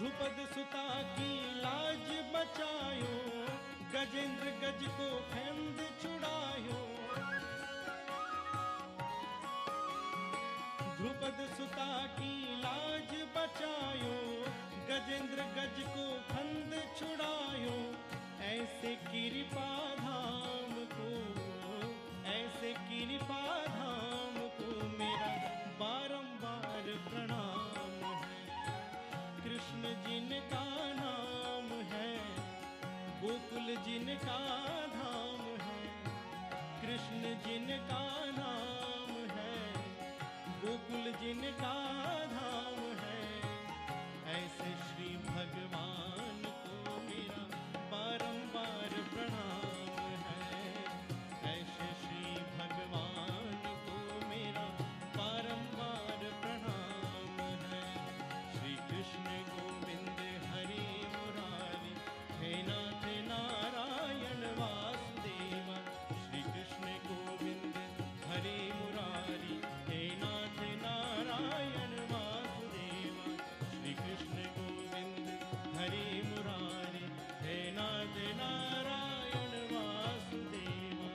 द्रुपद सुता की लाज बचायो, गजेंद्र गज को फंद छुड़ायो। द्रुपद सुता की लाज बचायो, गजेंद्र गज को फंद छुड़ायो। ऐसे कृपा धाम को, ऐसे कृपा धाम को मेरा बारंबार प्रणाम है। कृष्ण जिनका नाम है, गोकुल जिनका धाम है। कृष्ण जिनका नाम है, गोकुल जिनका धाम है। ऐसे श्री भगवान को मेरा बारंबार प्रणाम है। ऐसे श्री भगवान को मेरा बारंबार प्रणाम है। श्री कृष्ण गोविंद हरे मुरारी, हे नाथ नारायण वासुदेवा। श्री कृष्ण गोविंद हरे मुरारी, हे नाथ नारायण वासुदेवा। श्री कृष्ण गोविंद हरे मुरारी, हे नाथ नारायण वासुदेवा।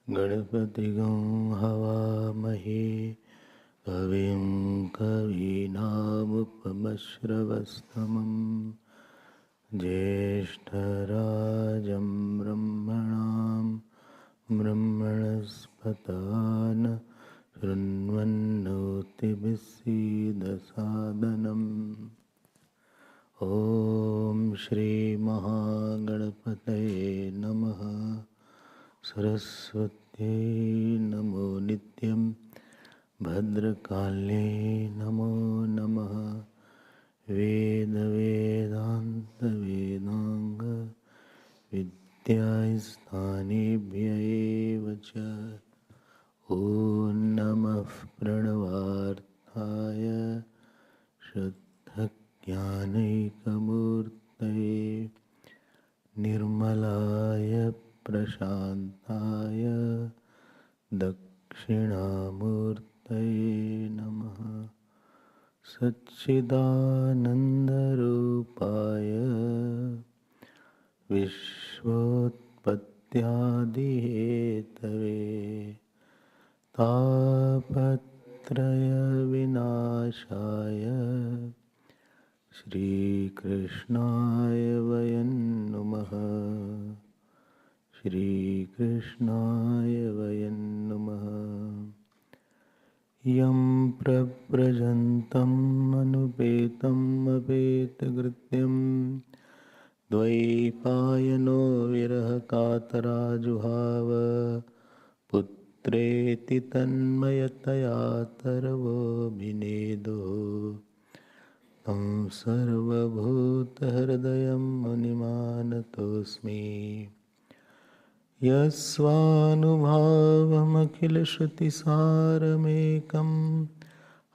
गणपतिगं हवामहे कविं कवीनामुपमश्रवस्तमं ज्येष्ठराजं ब्रह्मणां ब्रह्मणस्पतान शृण्वन्नोतिभिस्सीदसादनम्। ॐ श्री महागणपतये नमः। सरस्वत्यै नमो नित्यं, भद्रकाल्ये नमो नमः। वेद वेदांग विद्यास्थानेभ्य एव च। ॐ नमः प्रणवार्थाय शुद्धज्ञानैकमूर्तये निर्मलाय प्रशान्ताय दक्षिणामूर्तये नमः। सच्चिदानन्दरूपाय विश्वोत्पत्त्यादिहेतवे तापत्रयविनाशाय श्रीकृष्णाय वयं नुमः। श्रीकृष्णाय वयं नुमः। यं प्रव्रजन्तम् अनुपेतम् अपेतकृत्यं द्वैपायनो विरहकातराजुहाव पुत्रेति तन्मयतया तरवोऽभिनेदो तं सर्वभूतहृदयं मुनिमानतोऽस्मि यस्वानुभावमखिलश्रुतिसारमेकम्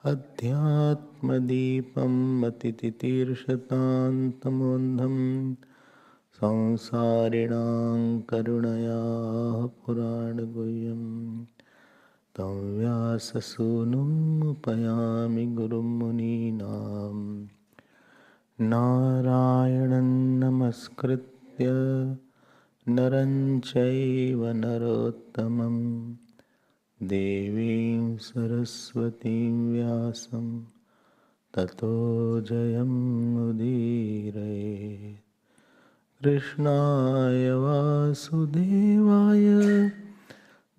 अध्यात्मदीपम् अतितितीर्षतान्तमोन्धं संसारिणां करुणयाः पुराणगुह्यं तं व्याससूनुम् उपयामि गुरुं मुनीनां नारायणं नमस्कृत्य नरं चैव नरोत्तमं देवीं सरस्वतीं व्यासं ततो जयमुदीरये। कृष्णाय वासुदेवाय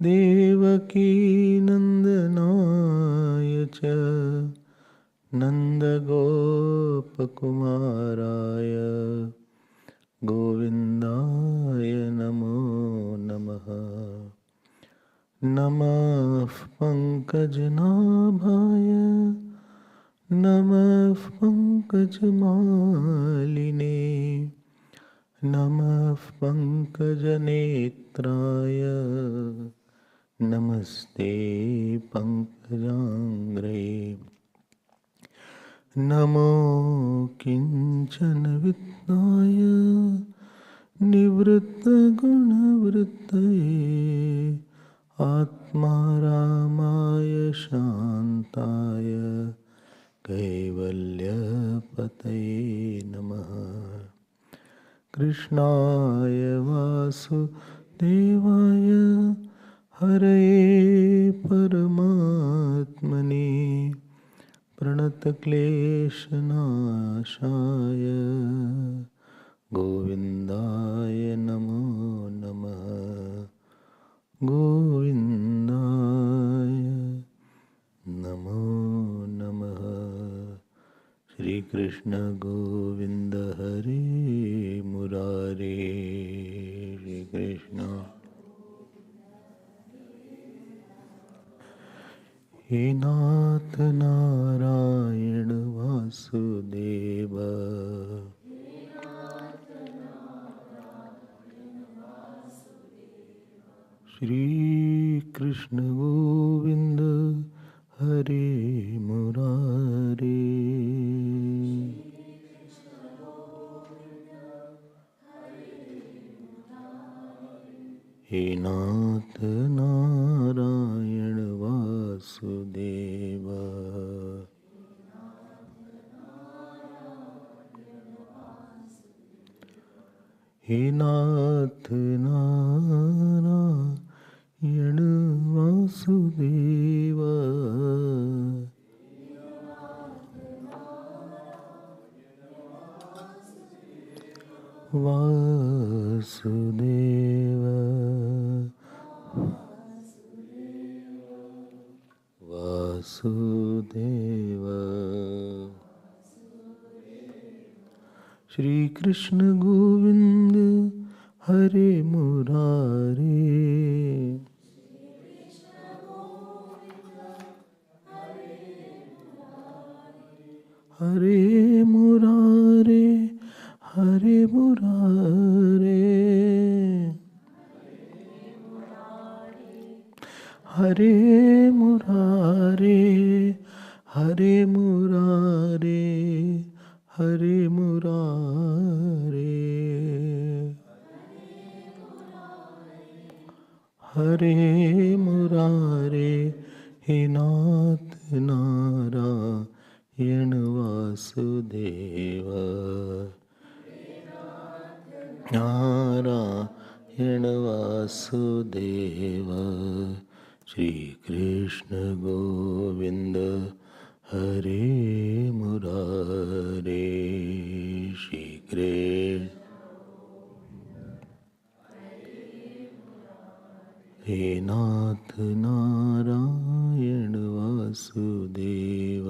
देवकीनन्दनाय च नन्दगोपकुमाराय गोविन्दाय नमो नमः। नमः पङ्कजनाभाय नमः पङ्कजमालिने नमः पङ्कजनेत्राय नमस्ते पङ्कजाङ्घ्रे। नमो किञ्चनवित्ताय निवृत्तगुणवृत्तये आत्मारामाय शान्ताय कैवल्यपतये नमः। कृष्णाय वासुदेवाय हरये परमात्मने प्रणतक्लेशनाशाय गोविन्दाय नमो नमः। गोविन्दाय नमो नमः। श्री कृष्ण गोविंद हरे मुरारे। श्री कृष्ण हे नाथ नारायण वासुदेव श्री कृष्ण गोविंद हरे मुरारे। हे नाथ नारायण वासुदेव हे नाथ नारायण वासुदेव वासुदेव वासुदेव। श्री कृष्ण गोविंद हरे मुरारे। हरे मुरारे हरे मुरारे हरे मुरारे हरे मुरारे हरे मुरारे हरे मुरारे। हे नाथ नारायण वासुदेव नारायण वासुदेव। श्री कृष्ण गोविंद हरे मुरारे। श्री कृष्ण हे नाथ नारायण वासुदेव वासुदेव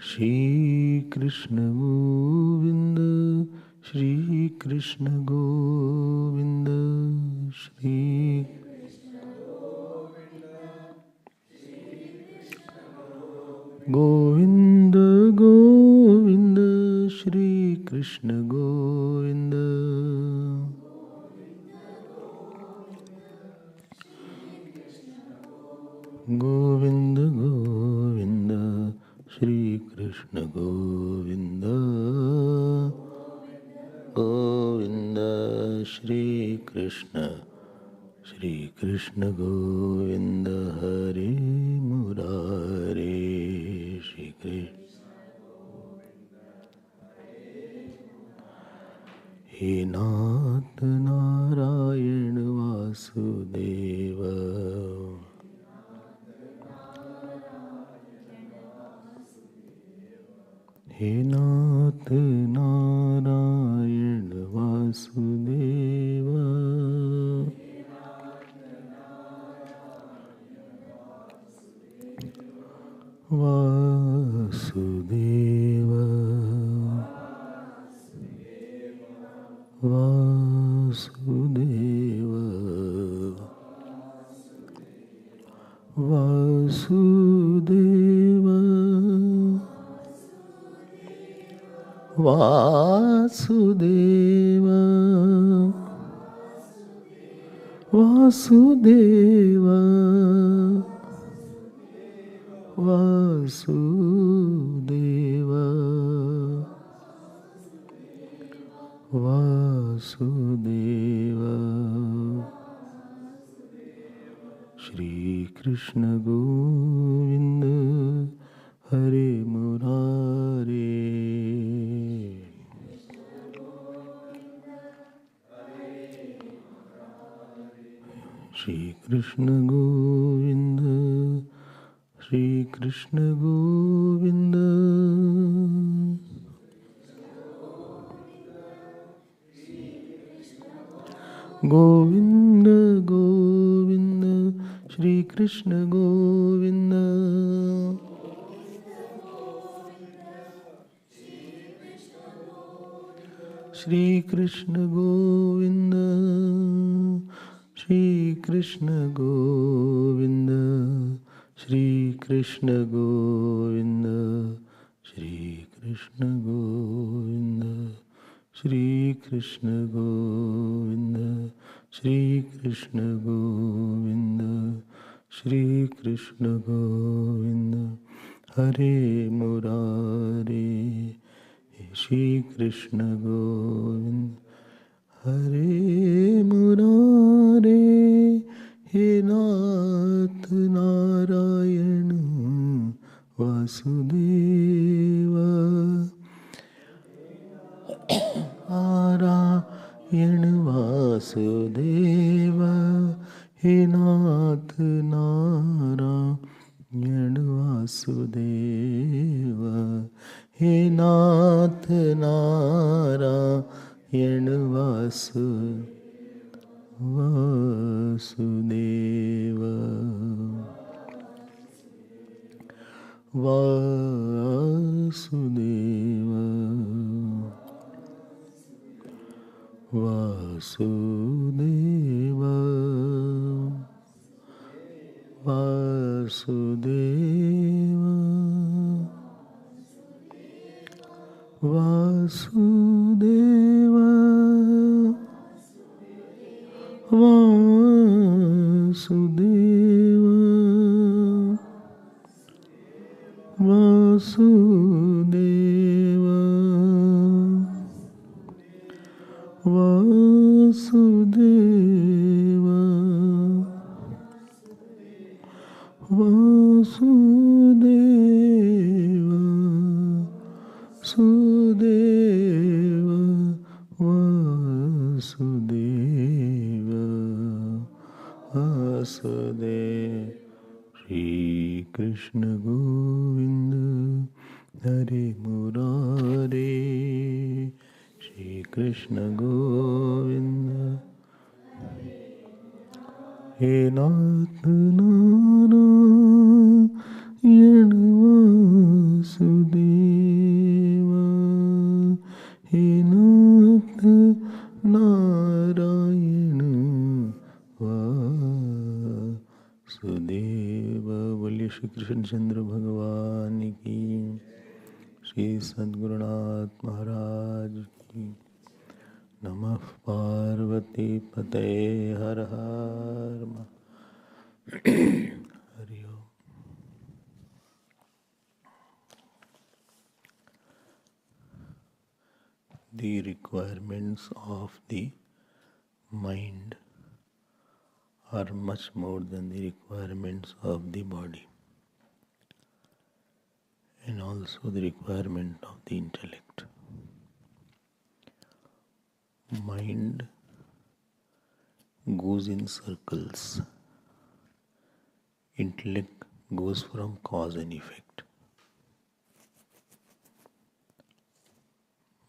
श्री कृष्ण गोविंद श्री कृष्ण गोविंद श्री गोविंद गोविंद श्री कृष्ण गोविंद गोविंद गोविंद श्री कृष्ण गोविंद गोविंद श्री कृष्ण गोविंद हरे मुरारे श्री कृष्ण हे नाथ नारायण वासुदेव हे नाथ नारायण वासुदेव वासुदेव वासुदेव वासुदेव वासुदेव वासुदेव वासुदेव वासुदेव श्री कृष्ण गोविंद हरे मुरारे श्री कृष्ण गोविंद श्री कृष्ण गोविंद गोविंद गोविंद श्री कृष्ण गोविंद श्री कृष्ण गोविंद श्री कृष्ण गोविंद श्री कृष्ण गोविंद श्री कृष्ण गोविंद श्री कृष्ण गोविंद श्री कृष्ण गोविंद श्री कृष्ण गोविंद हरे मुरारे श्री कृष्ण गोविंद हरे मुरारे हे नाथ नारायण वासुदेव नारायण वासुदेव हे नाथ नारायण वासुदेव हे नाथ नारायण वासुदेव वासुदेव वासुदेव वासुदेव वासुदेव वासुदेव वासुदेव वासुदेव वासुदेव सुदेव वासुदेव वासुदेव श्री कृष्ण गोविंद हरे मुरारे श्री कृष्ण गोविंद हे नाथ नारायण वासुदेव हे नाथ नारायण वासुदेव। बोलिए श्री कृष्णचंद्र भगवान की, श्री सद्गुरुनाथ महाराज की। नमः पार्वती पते हर हर हरि ओम। The requirements of the mind are much more than the requirements of the body, and also the requirement of the intellect. Mind goes in circles. Intellect goes from cause and effect.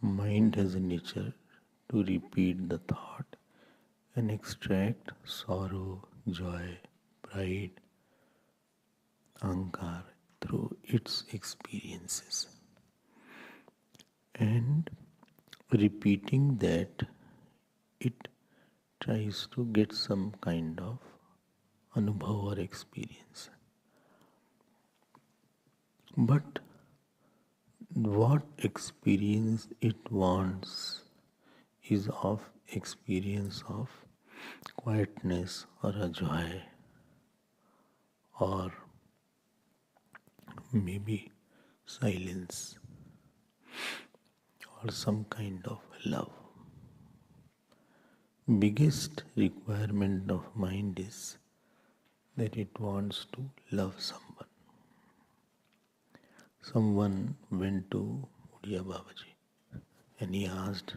Mind has a nature to repeat the thought and extract sorrow, joy, pride, anger through its experiences. And repeating that, it tries to get some kind of anubhav or experience. But what experience it wants is of experience of quietness or a joy or maybe silence or some kind of love. Biggest requirement of mind is that it wants to love someone. Someone went to Udiya Babaji and he asked,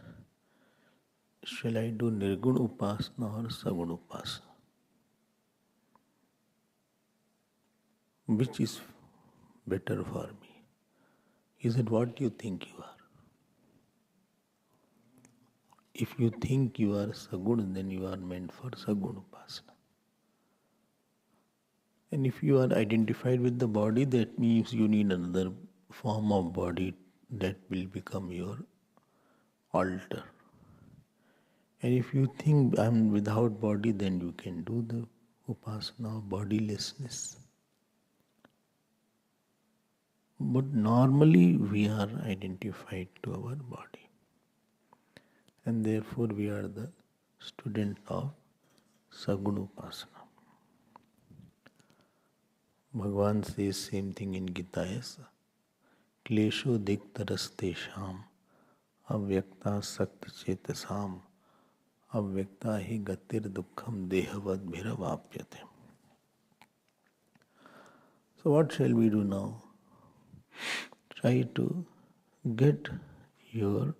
shall I do Nirgun Upasana or Sagun Upasana? Which is better for me? He said, what do you think you are? If you think you are Sagun, then you are meant for Sagun Upasana. And if you are identified with the body, that means you need another form of body that will become your altar. And if you think I am without body, then you can do the Upasana of bodilessness. But normally we are identified to our body. And therefore we are the student of Sagun Upasana. Bhagavan says same thing in Gita. Klesho diktaraste avyakta sakti chetasam avyakta hi gatir dukkham dehavad bhiravapyate. So what shall we do now? Try to get your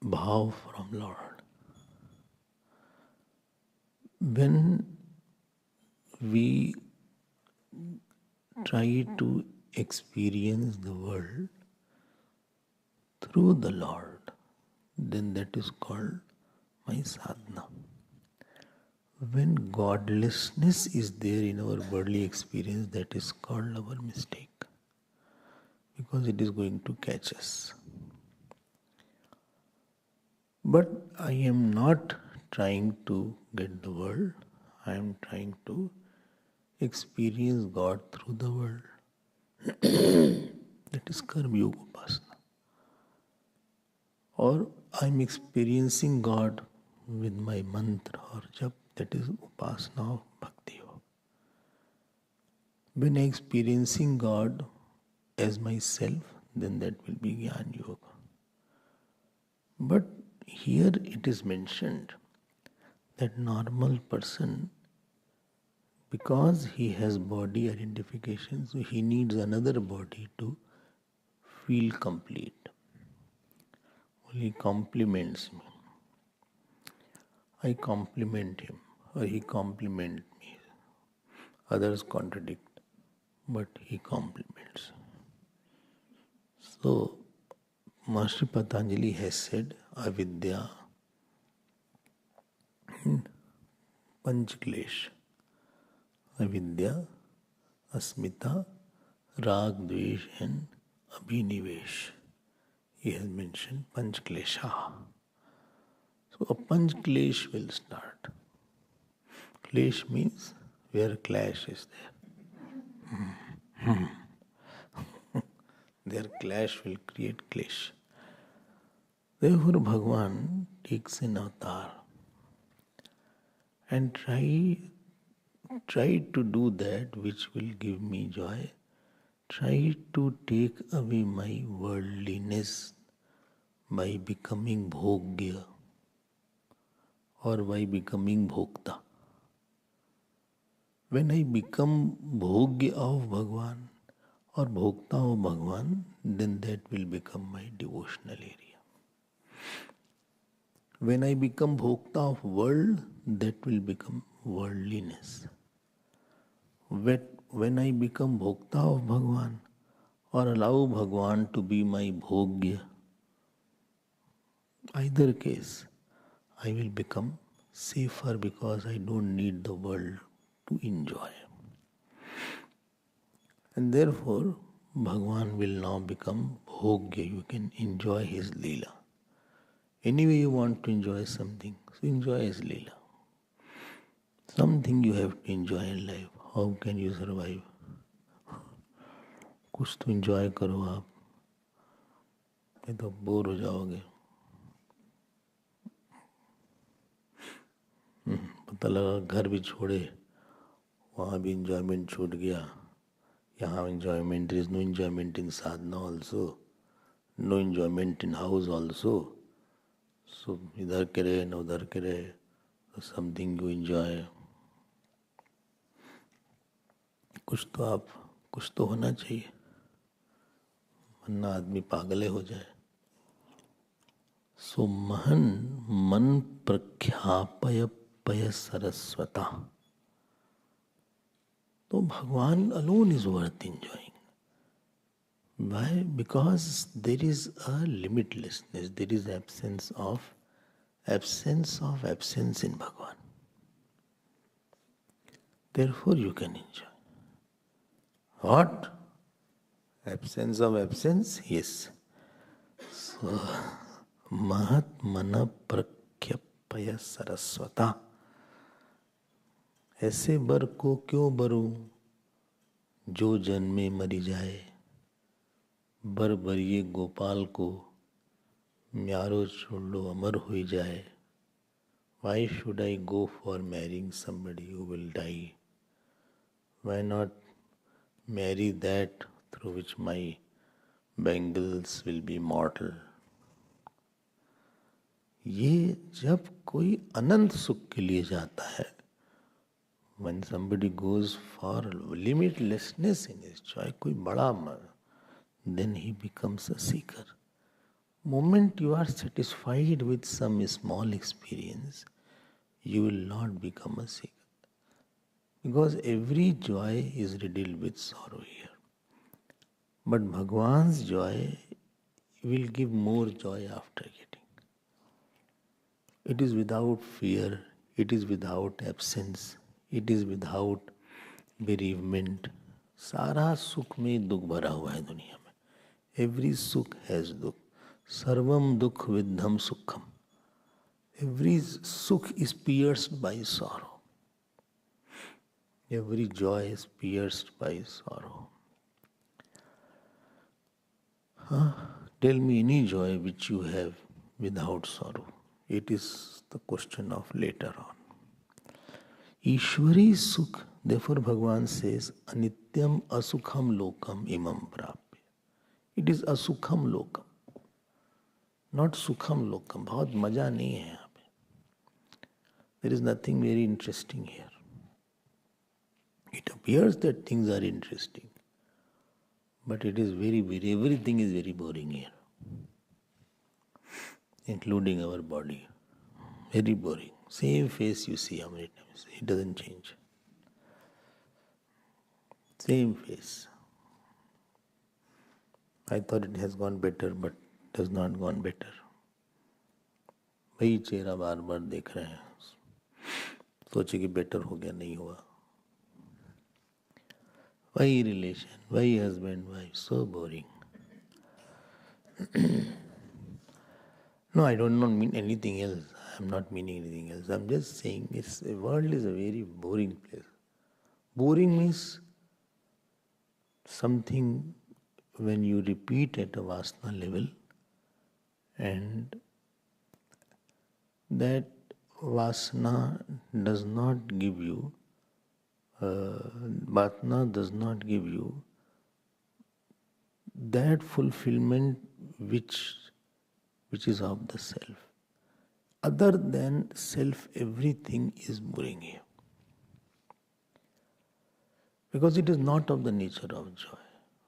bhav from Lord. When we try to experience the world through the Lord, then that is called my sadhana. When godlessness is there in our worldly experience, that is called our mistake, because it is going to catch us. But I am not trying to get the world, I am trying to experience God through the world. That is Karma Yoga Upasana. Or I am experiencing God with my mantra or jap, that is Upasana of Bhakti Yoga. When I am experiencing God as myself, then that will be Jnana Yoga. But here it is mentioned that normal person, because he has body identification, so he needs another body to feel complete. He compliments me. I compliment him or he compliments me. Others contradict, but he compliments. So, Master Patanjali has said, avidya Panch Klesh. Avidya, Asmita, Rag, Dvesh and Abhinivesh. He has mentioned Panch Klesha. So a Panch Klesh will start. Klesh means where clash is there. Their clash will create clash. Therefore, Bhagavan takes an avatar and try to do that which will give me joy. Try to take away my worldliness by becoming bhogya or by becoming bhokta. When I become bhogya of Bhagavan or bhokta of Bhagavan, then that will become my devotional area. When I become bhokta of world, that will become worldliness. When I become bhokta of Bhagavan or allow Bhagavan to be my bhogya, either case, I will become safer because I don't need the world to enjoy. And therefore, Bhagavan will now become bhogya. You can enjoy his leela. Anyway, you want to enjoy something, so enjoy his leela. Something you have to enjoy in life. How can you survive? कुछ तो enjoy करो आप, नहीं तो bore हो जाओगे. पता लगा घर भी छोड़े, वहाँ भी enjoyment छूट गया. यहाँ enjoyment, there is no enjoyment in sadhana also, no enjoyment in house also. So इधर के रहे न उधर के रहे, so something you enjoy. कुछ तो होना चाहिए, वरना आदमी पागले हो जाए. सो महन मन प्रख्यापय पय सरस्वता. तो भगवान alone is worth enjoying. Why? Because there is a limitlessness, there is absence of absence in Bhagavan. Therefore you can enjoy. What? Absence of absence? Yes. So, Mahat Mana Prakhyapaya Saraswata. ऐसे बर को क्यों बरूं जो जन्मे मरी जाए. बर बरिए गोपाल को म्यारो छोड़ लो अमर हो जाए. Why should I go for marrying somebody who will die? Why not marry that through which my bangles will be mortal? ये जब कोई अनंत सुख के लिए जाता है, when somebody goes for limitlessness in his joy, कोई बड़ा मन, then he becomes a seeker. Moment you are satisfied with some small experience, you will not become a seeker. Because every joy is riddled with sorrow here. But Bhagwan's joy will give more joy after getting. It is without fear, it is without absence, it is without bereavement. सारा सुख में दुख भरा हुआ है दुनिया में. Every sukh has dukh. Sarvam dukh vidham sukham. Every sukh is pierced by sorrow. Every joy is pierced by sorrow. Tell me any joy which you have without sorrow. It is the question of later on. Ishwari sukh, therefore Bhagavan says, anityam asukham lokam imam prapya. It is asukham lokam, not sukham lokam. बहुत मजा नहीं है यहाँ पे. There is nothing very interesting here. It appears that things are interesting, but it is everything is very boring here, including our body. Very boring. Same face you see how many times. It doesn't change. Same face. I thought it has gone better, but it has not gone better. वही चेहरा बार बार देख रहे हैं. सोचे कि better हो गया, नहीं हुआ. वही रिलेशन, वही husband wife, so boring. No, I don't not mean anything else. I'm not meaning anything else. I'm just saying the world is a very boring place. Boring means something when you repeat at a vasana level, and that vasana does not give you, vasana does not give you that fulfillment which is of the self. Other than self, everything is boring here. Because it is not of the nature of joy.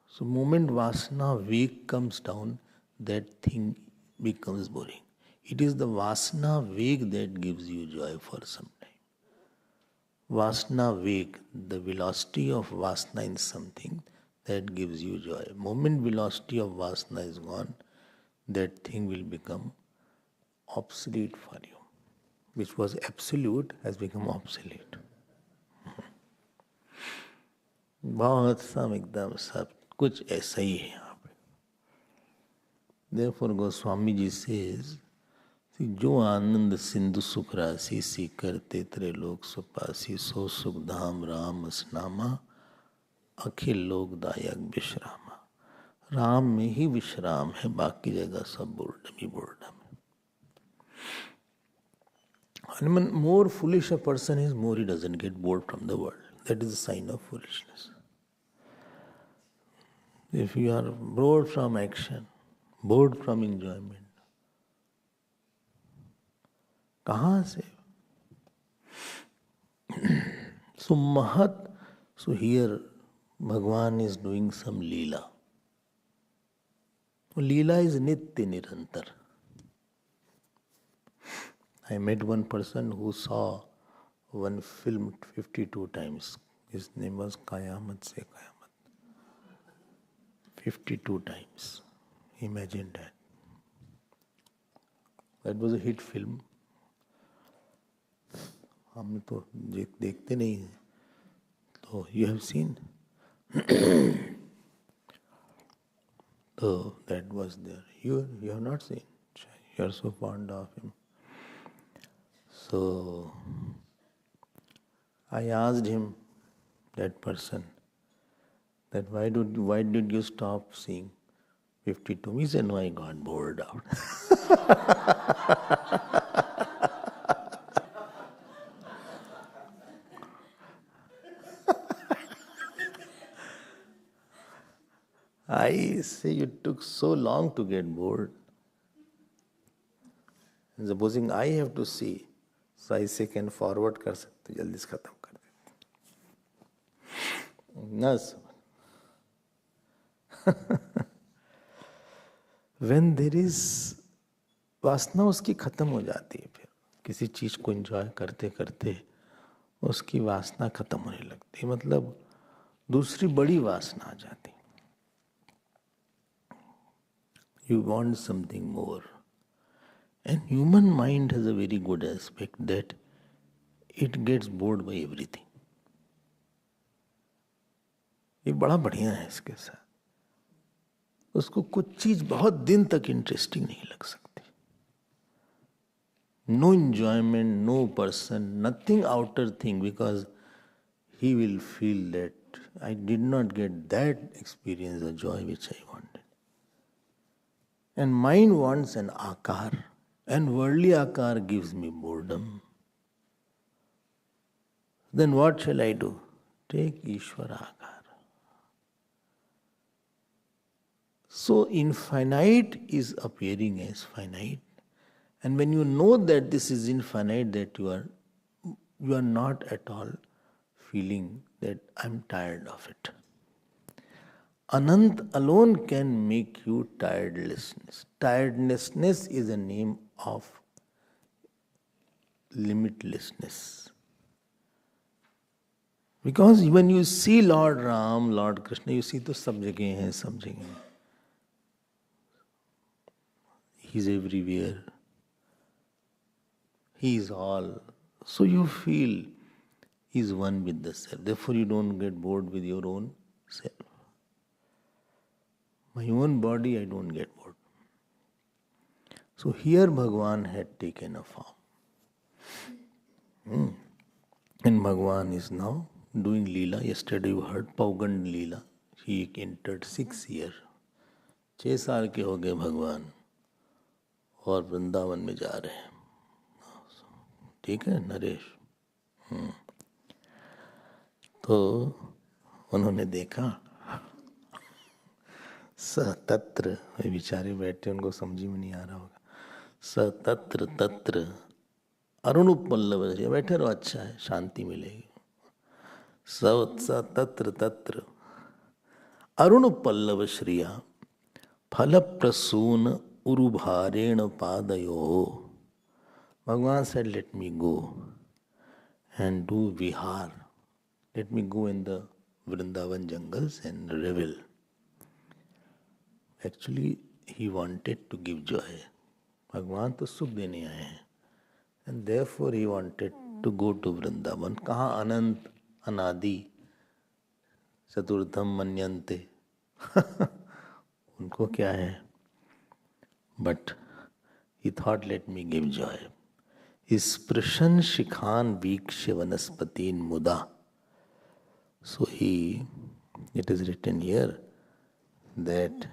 So moment vasana veg comes down, that thing becomes boring. It is the vasana veg that gives you joy for some time. Vasana veg, the velocity of vasana in something, that gives you joy. Moment velocity of vasana is gone, that thing will become obsolete for you. Which was absolute has become obsolete. बहुत सब एकदम सब कुछ ऐसा ही है यहाँ पे. Therefore Goswami ji says, जो आनंद सिंधु सुख राशि सी करते त्रैलोक सुपासी, सो सुख धाम राम स्नामा, अखिल लोकदायक विश्रामा. राम में ही विश्राम है, बाकी जगह सब बोर्डम ही बोर्डम है. And more foolish a person is, more he doesn't get bored from the world. That is a sign of foolishness. If you are bored from action, bored from enjoyment, कहाँ से? So Mahat, so here Bhagwan is doing some Leela. Leela is Nitya Nirantar. I met one person who saw one film 52 times. His name was Kayamat Se Kayamat. 52 times. Imagine that. That was a hit film. हम तो देखते नहीं हैं. तो you have seen? So that was there. You have not seen. You are so fond of him. So I asked him, that person, that why did you stop seeing 52? He said, no, I got bored out. I say, you took so long to get bored. And supposing I have to see, so I say can forward कर सकते, जल्दी से खत्म कर देते. ना when there is वासना, उसकी खत्म हो जाती है. फिर किसी चीज को एंजॉय करते करते उसकी वासना खत्म होने लगती है. मतलब दूसरी बड़ी वासना आ जाती. You want something more. And human mind has a very good aspect that it gets bored by everything. ये बड़ा बढ़िया है इसके साथ. उसको कुछ चीज बहुत दिन तक इंटरेस्टिंग नहीं लग सकती. No enjoyment, no person, nothing outer thing, because he will feel that I did not get that experience of joy which I wanted. And mind wants an akar, and worldly akar gives me boredom. Then what shall I do? Take Ishvara akar. So infinite is appearing as finite. And when you know that this is infinite, that you are not at all feeling that I'm tired of it. Anant alone can make you tiredlessness. Tiredlessness is a name of limitlessness. Because when you see Lord Ram, Lord Krishna, you see to sab jagah hai, sab jagah hai. He is everywhere. He is all. So you feel is one with the self. Therefore, you don't get bored with your own self. My own body, I don't get bored. So here Bhagavan had taken a form. And Bhagavan is now doing Leela. Yesterday you heard Paugand Leela. He entered 6 years. 6 साल के हो गए भगवान और वृंदावन में जा रहे हैं. ठीक है नरेश. तो उन्होंने देखा सतत्र, बेचारे बैठे उनको समझ में नहीं आ रहा होगा. सतत्र तत्र अरुण पल्लव, बैठे रहो अच्छा है शांति मिलेगी. सतत्र तत्र अरुण पल्लव श्रिया फल प्रसून उरुभारेण पादयो. भगवान said, let me go and do vihar. Let me go in the Vrindavan jungles and revel. Actually, he wanted to give joy. भगवान तो सुख देने आए हैं. And therefore he wanted to go to Vrindavan. कहाँ अनंत अनादि चतुर्थम मन्यन्ते. उनको क्या है? But he thought, let me give joy. स्पृशन शिखान वीक्ष्य वनस्पतीन मुदा. So it is written here that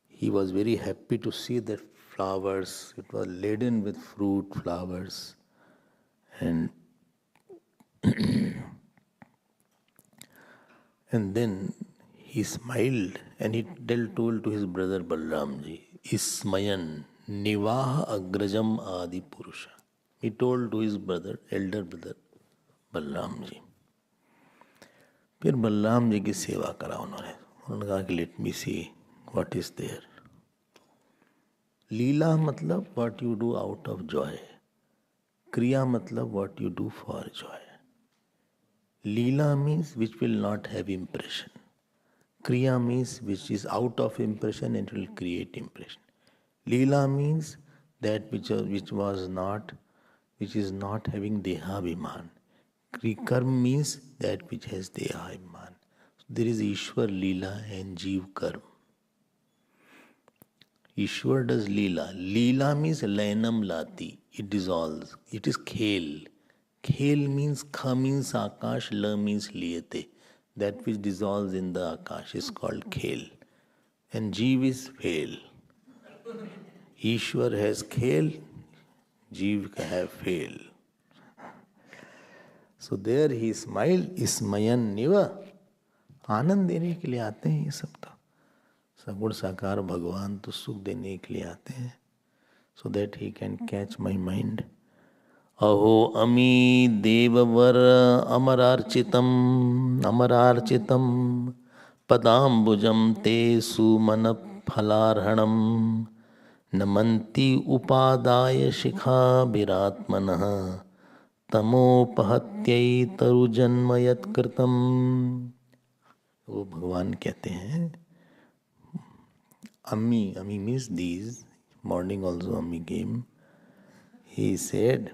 he was very happy to see that flowers, it was laden with fruit, flowers, and and then he smiled and he told to his brother Balramji, Ismayan Nivaha Agrajam Adi Purusha. He told to his brother, elder brother Balramji. फिर बलराम जी की सेवा करा उन्होंने. उन्होंने कहा कि let me see what is there. लीला मतलब what you do out of joy. क्रिया मतलब what you do for joy. लीला means which will not have impression. क्रिया means which is out of impression and will create impression. लीला means that which is not having dehabhiman. Karma means that which has dehabhiman. So there is Ishwar Leela and Jeev Karma. Ishwar does Leela. Leela means Lainam Lati. It dissolves. It is Khel. Khel means Kha means Akash, La means Liyate. That which dissolves in the Akash is called Khel. And Jeev is fail. Ishwar has Khel, Jeev have fail. So there he smiled, Ismayan Niva. आनंद देने के लिए आते हैं ये सब. तो सगुण साकार भगवान तो सुख देने के लिए आते हैं. So that he can catch my mind. अहो अमी देववर अमरार्चितम पदाम्बुजम ते सुमन फलार्हणम नमन्ति उपादाय शिखाभिरात्मनः तमोपहत्यै तरुजन्म यत्कृतम्. वो भगवान कहते हैं अम्मी means these. Morning also Ammi came. He said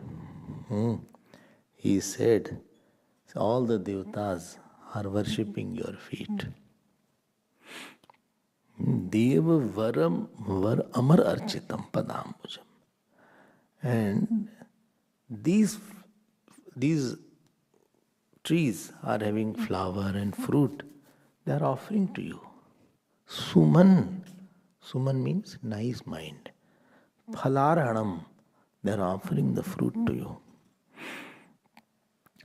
all the devatas are worshipping your feet. Dev varam var amar architam padambujam. And these trees are having flower and fruit. They are offering to you. Suman means nice mind. Phalarhanam, they are offering the fruit to you.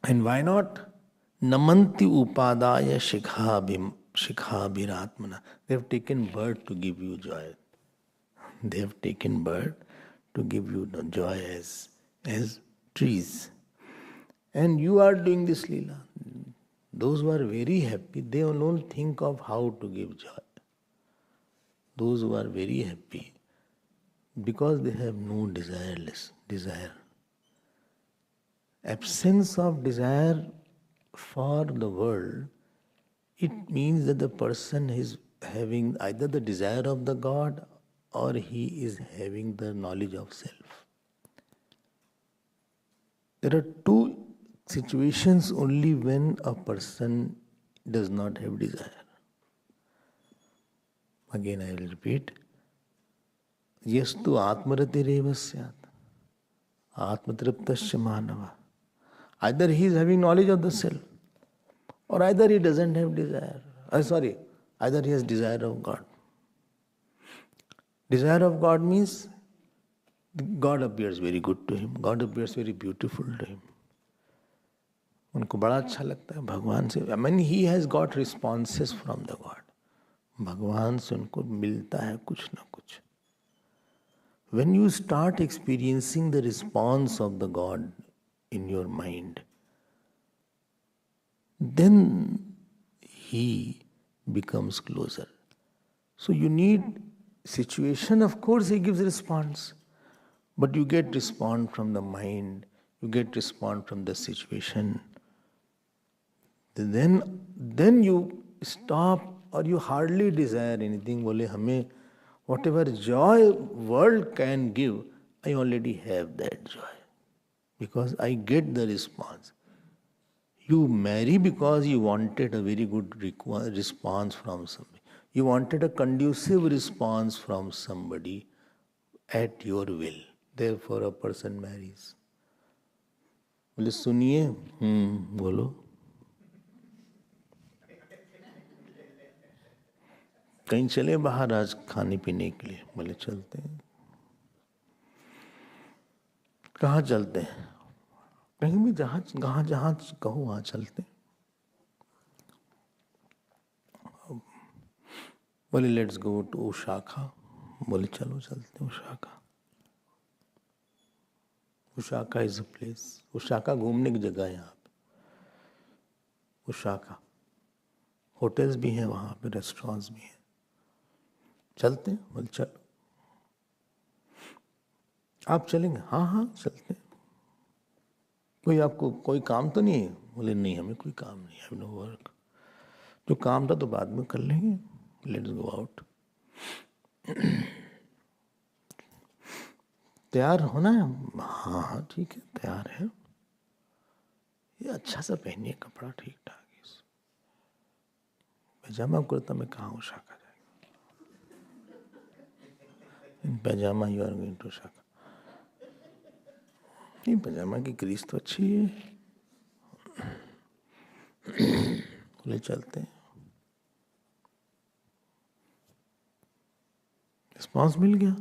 And why not? Namanti upadaya shikhabhiratmana. They have taken birth to give you joy. They have taken birth to give you the joy as trees. And you are doing this Leela. Those who are very happy, they alone think of how to give joy. Those who are very happy, because they have no desire. Absence of desire for the world, it means that the person is having either the desire of the God or he is having the knowledge of self. There are two situations only when a person does not have desire. Again, I will repeat. Yastu atmaratirev syat. Atmatriptasya manava. Either he is having knowledge of the self, or either he doesn't have desire. Either he has desire of God. Desire of God means God appears very good to him. God appears very beautiful to him. उनको बड़ा अच्छा लगता है भगवान से. I mean, he has got responses from the God. भगवान से उनको मिलता है कुछ ना कुछ. When you start experiencing the response of the God in your mind, then he becomes closer. So you need situation, of course he gives response, but you get response from the mind, you get response from the situation. Then you stop, or you hardly desire anything. बोले हमें whatever joy world can give, I already have that joy because I get the response. You marry because you wanted a very good response from somebody. You wanted a conducive response from somebody at your will. Therefore, a person marries. बोले सुनिए, बोलो. कहीं चले बाहर आज खाने पीने के लिए. बोले चलते हैं. कहाँ चलते हैं? कहीं भी जहाँ कहो वहाँ चलते हैं. बोले लेट्स गो टू उशाखा. बोले चलो चलते हैं उशाखा. उशाखा इज अ प्लेस. उशाखा घूमने की जगह है यहाँ पे. उशाखा होटल्स भी हैं वहाँ पे, रेस्टोरेंट्स भी हैं. चलते हैं. बोले चलो. आप चलेंगे? हाँ चलते हैं. कोई आपको कोई काम तो नहीं है? बोले नहीं हमें कोई काम नहीं, हैव नो वर्क. जो काम था तो बाद में कर लेंगे. Let's go out. तैयार होना है? हाँ ठीक है तैयार है. ये अच्छा सा पहनिए कपड़ा ठीक ठाक. पैजामा कुर्ता में कहाँ उशाखा जाएगा? इन पैजामा यू आर गोइंग टू उशाखा. नहीं पैजामा की क्रीज तो अच्छी है. बोले चलते हैं. रिस्पॉन्स मिल गया.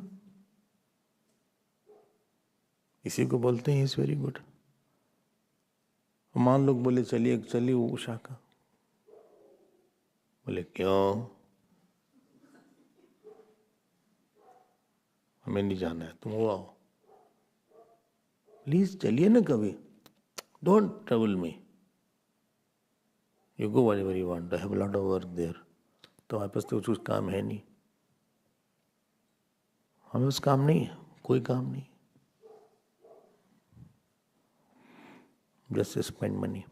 इसी को बोलते हैं इज वेरी गुड. मान लोग बोले चलिए उशाखा. बोले क्यों? हमें नहीं जाना है, तुम वो आओ. प्लीज चलिए ना कभी. Don't trouble me. You go wherever you want. I have a lot of work there. तो हमारे पास तो कुछ काम है नहीं. हमें उस काम नहीं है, कोई काम नहीं. Just spend money.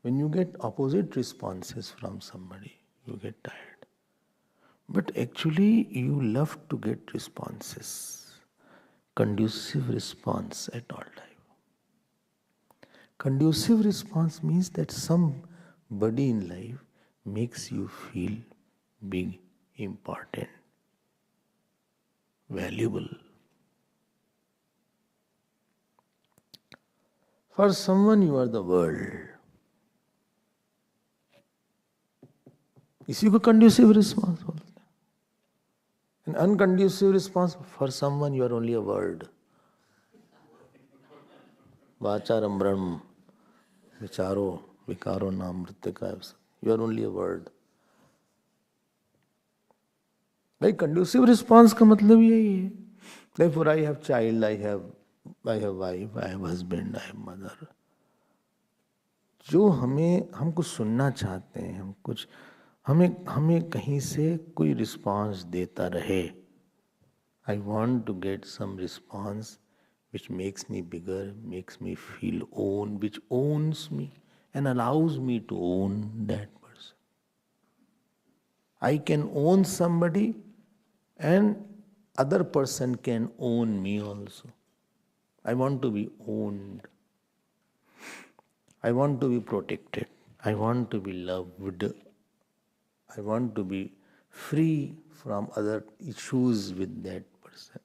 When you get opposite responses from somebody, you get tired. But actually, you love to get responses, conducive response at all time. Conducive response means that somebody in life makes you feel big, important, valuable. For someone, you are the world. इसी को conducive response बोलते हैं. An unconducive response, for someone you are only a word. वाचारम ब्रह्म विचारो विकारो नाम मृत्यका. You are only a word. भाई कंड्यूसिव रिस्पॉन्स का मतलब यही है. Therefore I have child, I have wife, I have husband, I have mother. जो हम कुछ सुनना चाहते हैं, हमें कहीं से कोई रिस्पांस देता रहे. I want to get some response which makes me bigger, makes me feel own, which owns me and allows me to own that person. I can own somebody and other person can own me also. I want to be owned. I want to be protected. I want to be loved. I want to be free from other issues with that person.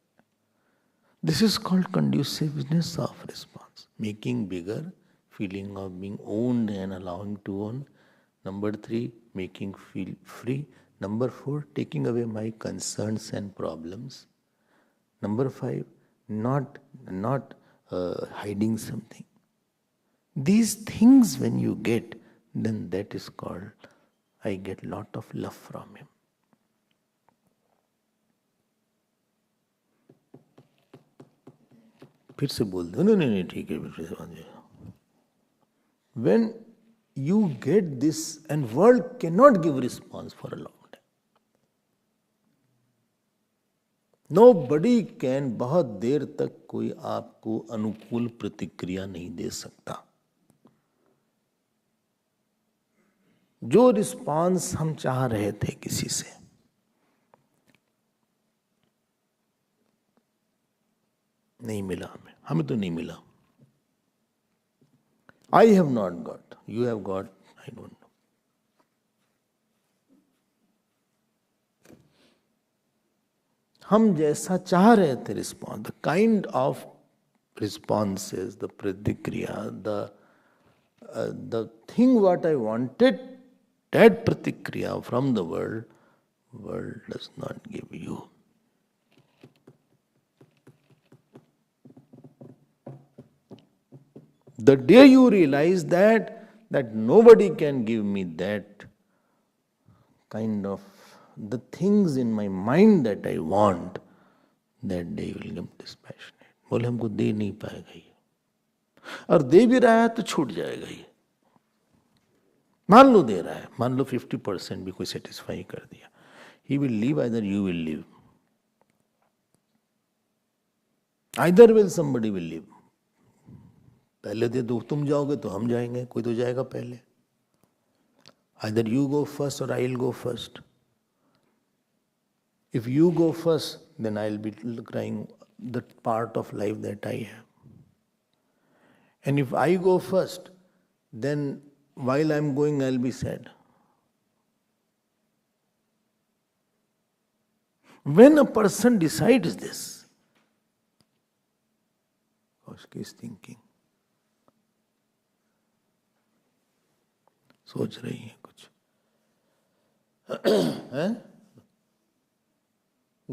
This is called conduciveness of response. Making bigger, feeling of being owned and allowing to own. Number 3, making feel free. Number 4, taking away my concerns and problems. Number 5, not hiding something. These things when you get, then that is called, I get lot of love from him. फिर से बोल दो, नहीं ठीक है. When you get this, and world cannot give response for a long time. Nobody can, बहुत देर तक कोई आपको अनुकूल प्रतिक्रिया नहीं दे सकता. जो रिस्पांस हम चाह रहे थे किसी से, नहीं मिला हमें तो नहीं मिला. I have not got, you have got, I don't know. हम जैसा चाह रहे थे response, the kind of responses, the pratikriya, the thing what I wanted, that pratikriya from the world does not give you. The day you realize that nobody can give me that kind of the things in my mind that I want, that day you will become dispassionate. बोले हमको दे नहीं पाएगा ये, और दे भी रहा है तो छूट जाएगा ये. मान लो दे रहा है, मान लो 50% भी कोई सेटिस्फाई कर दिया. He will leave, either you will leave. Either will somebody will leave. पहले दे दो, तुम जाओगे तो हम जाएंगे, कोई तो जाएगा पहले. Either you go first or I'll go first. If you go first, then I'll be crying the part of life that I have. And if I go first, then while I'm going, I'll be sad. When a person decides this, Koshki is thinking, सोच रही है कुछ.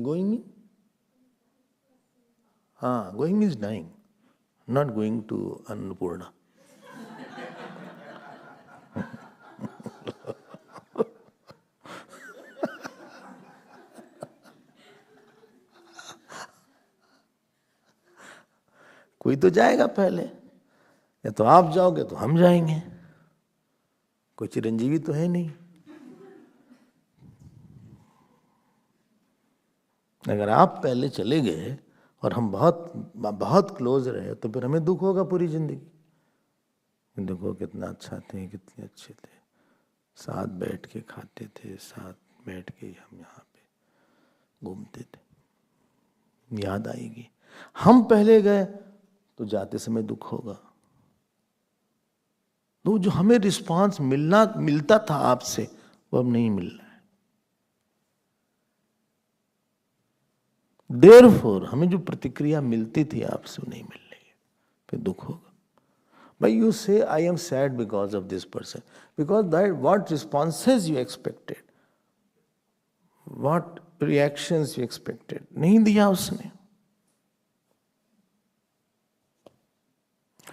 Going in? Going is dying, not going to Annapurna. कोई तो जाएगा पहले, या तो आप जाओगे तो हम जाएंगे. कोई चिरंजीवी तो है नहीं. अगर आप पहले चले गए और हम बहुत क्लोज रहे तो फिर हमें दुख होगा पूरी जिंदगी. देखो कितना अच्छा थे, कितने अच्छे थे, साथ बैठ के खाते थे, साथ बैठ के हम यहाँ पे घूमते थे. याद आएगी. हम पहले गए तो जाते समय दुख होगा. तो जो हमें रिस्पांस मिलता था आपसे, वो अब नहीं मिल रहा है. Therefore, हमें जो प्रतिक्रिया मिलती थी आपसे वो नहीं मिल रही है, फिर दुख होगा. But you say, I am sad because of this person. Because that what responses you expected, what reactions you expected, नहीं दिया उसने.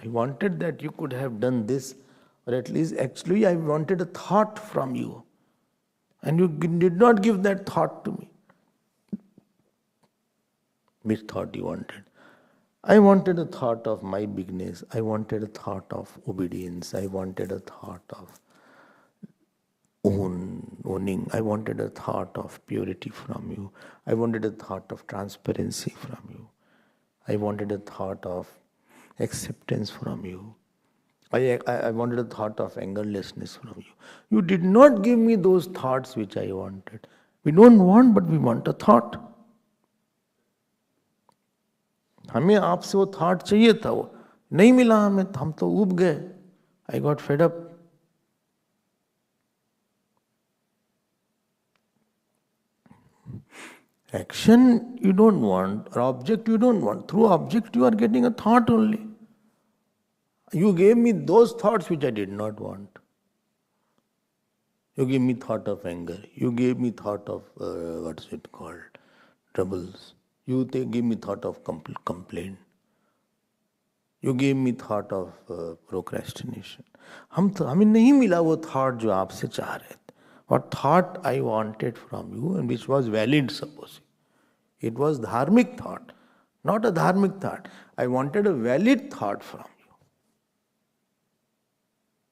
I wanted that you could have done this, or at least actually I wanted a thought from you, and you did not give that thought to me. Which thought you wanted? I wanted a thought of my bigness. I wanted a thought of obedience. I wanted a thought of owning. I wanted a thought of purity from you. I wanted a thought of transparency from you. I wanted a thought of acceptance from you. I wanted a thought of angerlessness from you. You did not give me those thoughts which I wanted. We don't want, but we want a thought. हमें आपसे वो thought चाहिए था, वो नहीं मिला हमें, हम तो उब गए. I got fed up. Action you don't want, or object you don't want. Through object you are getting a thought only. You gave me those thoughts which I did not want. You gave me thought of anger. You gave me thought of, what's it called, troubles. You gave me thought of complaint. You gave me thought of procrastination. हमें नहीं मिला वो thought जो आपसे चाह रहे थे. What thought I wanted from you and which was valid, suppose. It was dharmic thought, not a dharmic thought. I wanted a valid thought from you.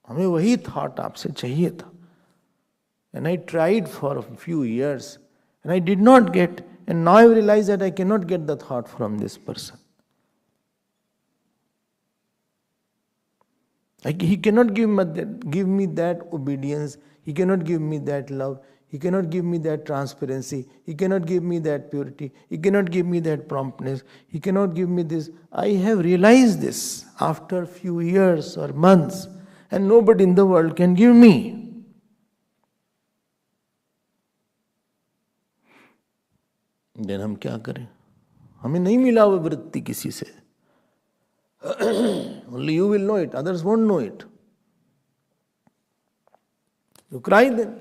हमें वही thought आपसे चाहिए था. And I tried for a few years and I did not get, and now I realize that I cannot get the thought from this person. He cannot give me that obedience. He cannot give me that love. He cannot give me that transparency. He cannot give me that purity. He cannot give me that promptness. He cannot give me this. I have realized this after a few years or months, and nobody in the world can give me. Then हम क्या करें? हमें नहीं मिला वो वृत्ति किसी से. Only you will know it, others won't know it. You cry then.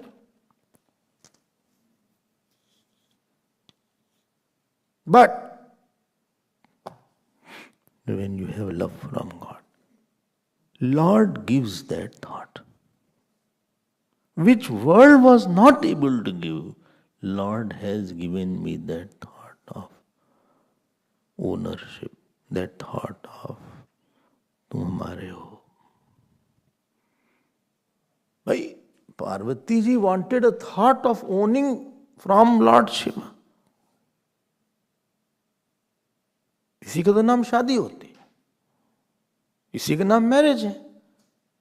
But when you have love from God, Lord gives that thought, which world was not able to give. Lord has given me that thought of ownership, that thought of तुम हमारे हो. भाई, Parvati ji wanted a thought of owning from Lord Shiva. इसी का तो नाम शादी होती है, इसी का नाम मैरिज है.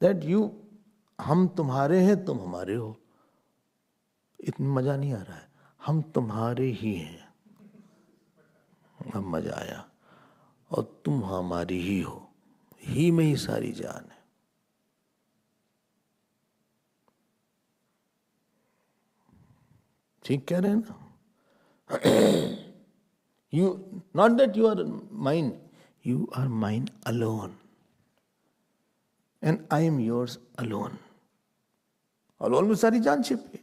That you, हम तुम्हारे हैं, तुम हमारे हो. इतना मजा नहीं आ रहा है. हम तुम्हारे ही हैं, हम मजा आया. और तुम हमारी ही हो. ही में ही सारी जान है. ठीक कह रहे हैं ना? You, not that you are mine, you are mine alone. And I am yours alone. Alone में सारी जान छिपी.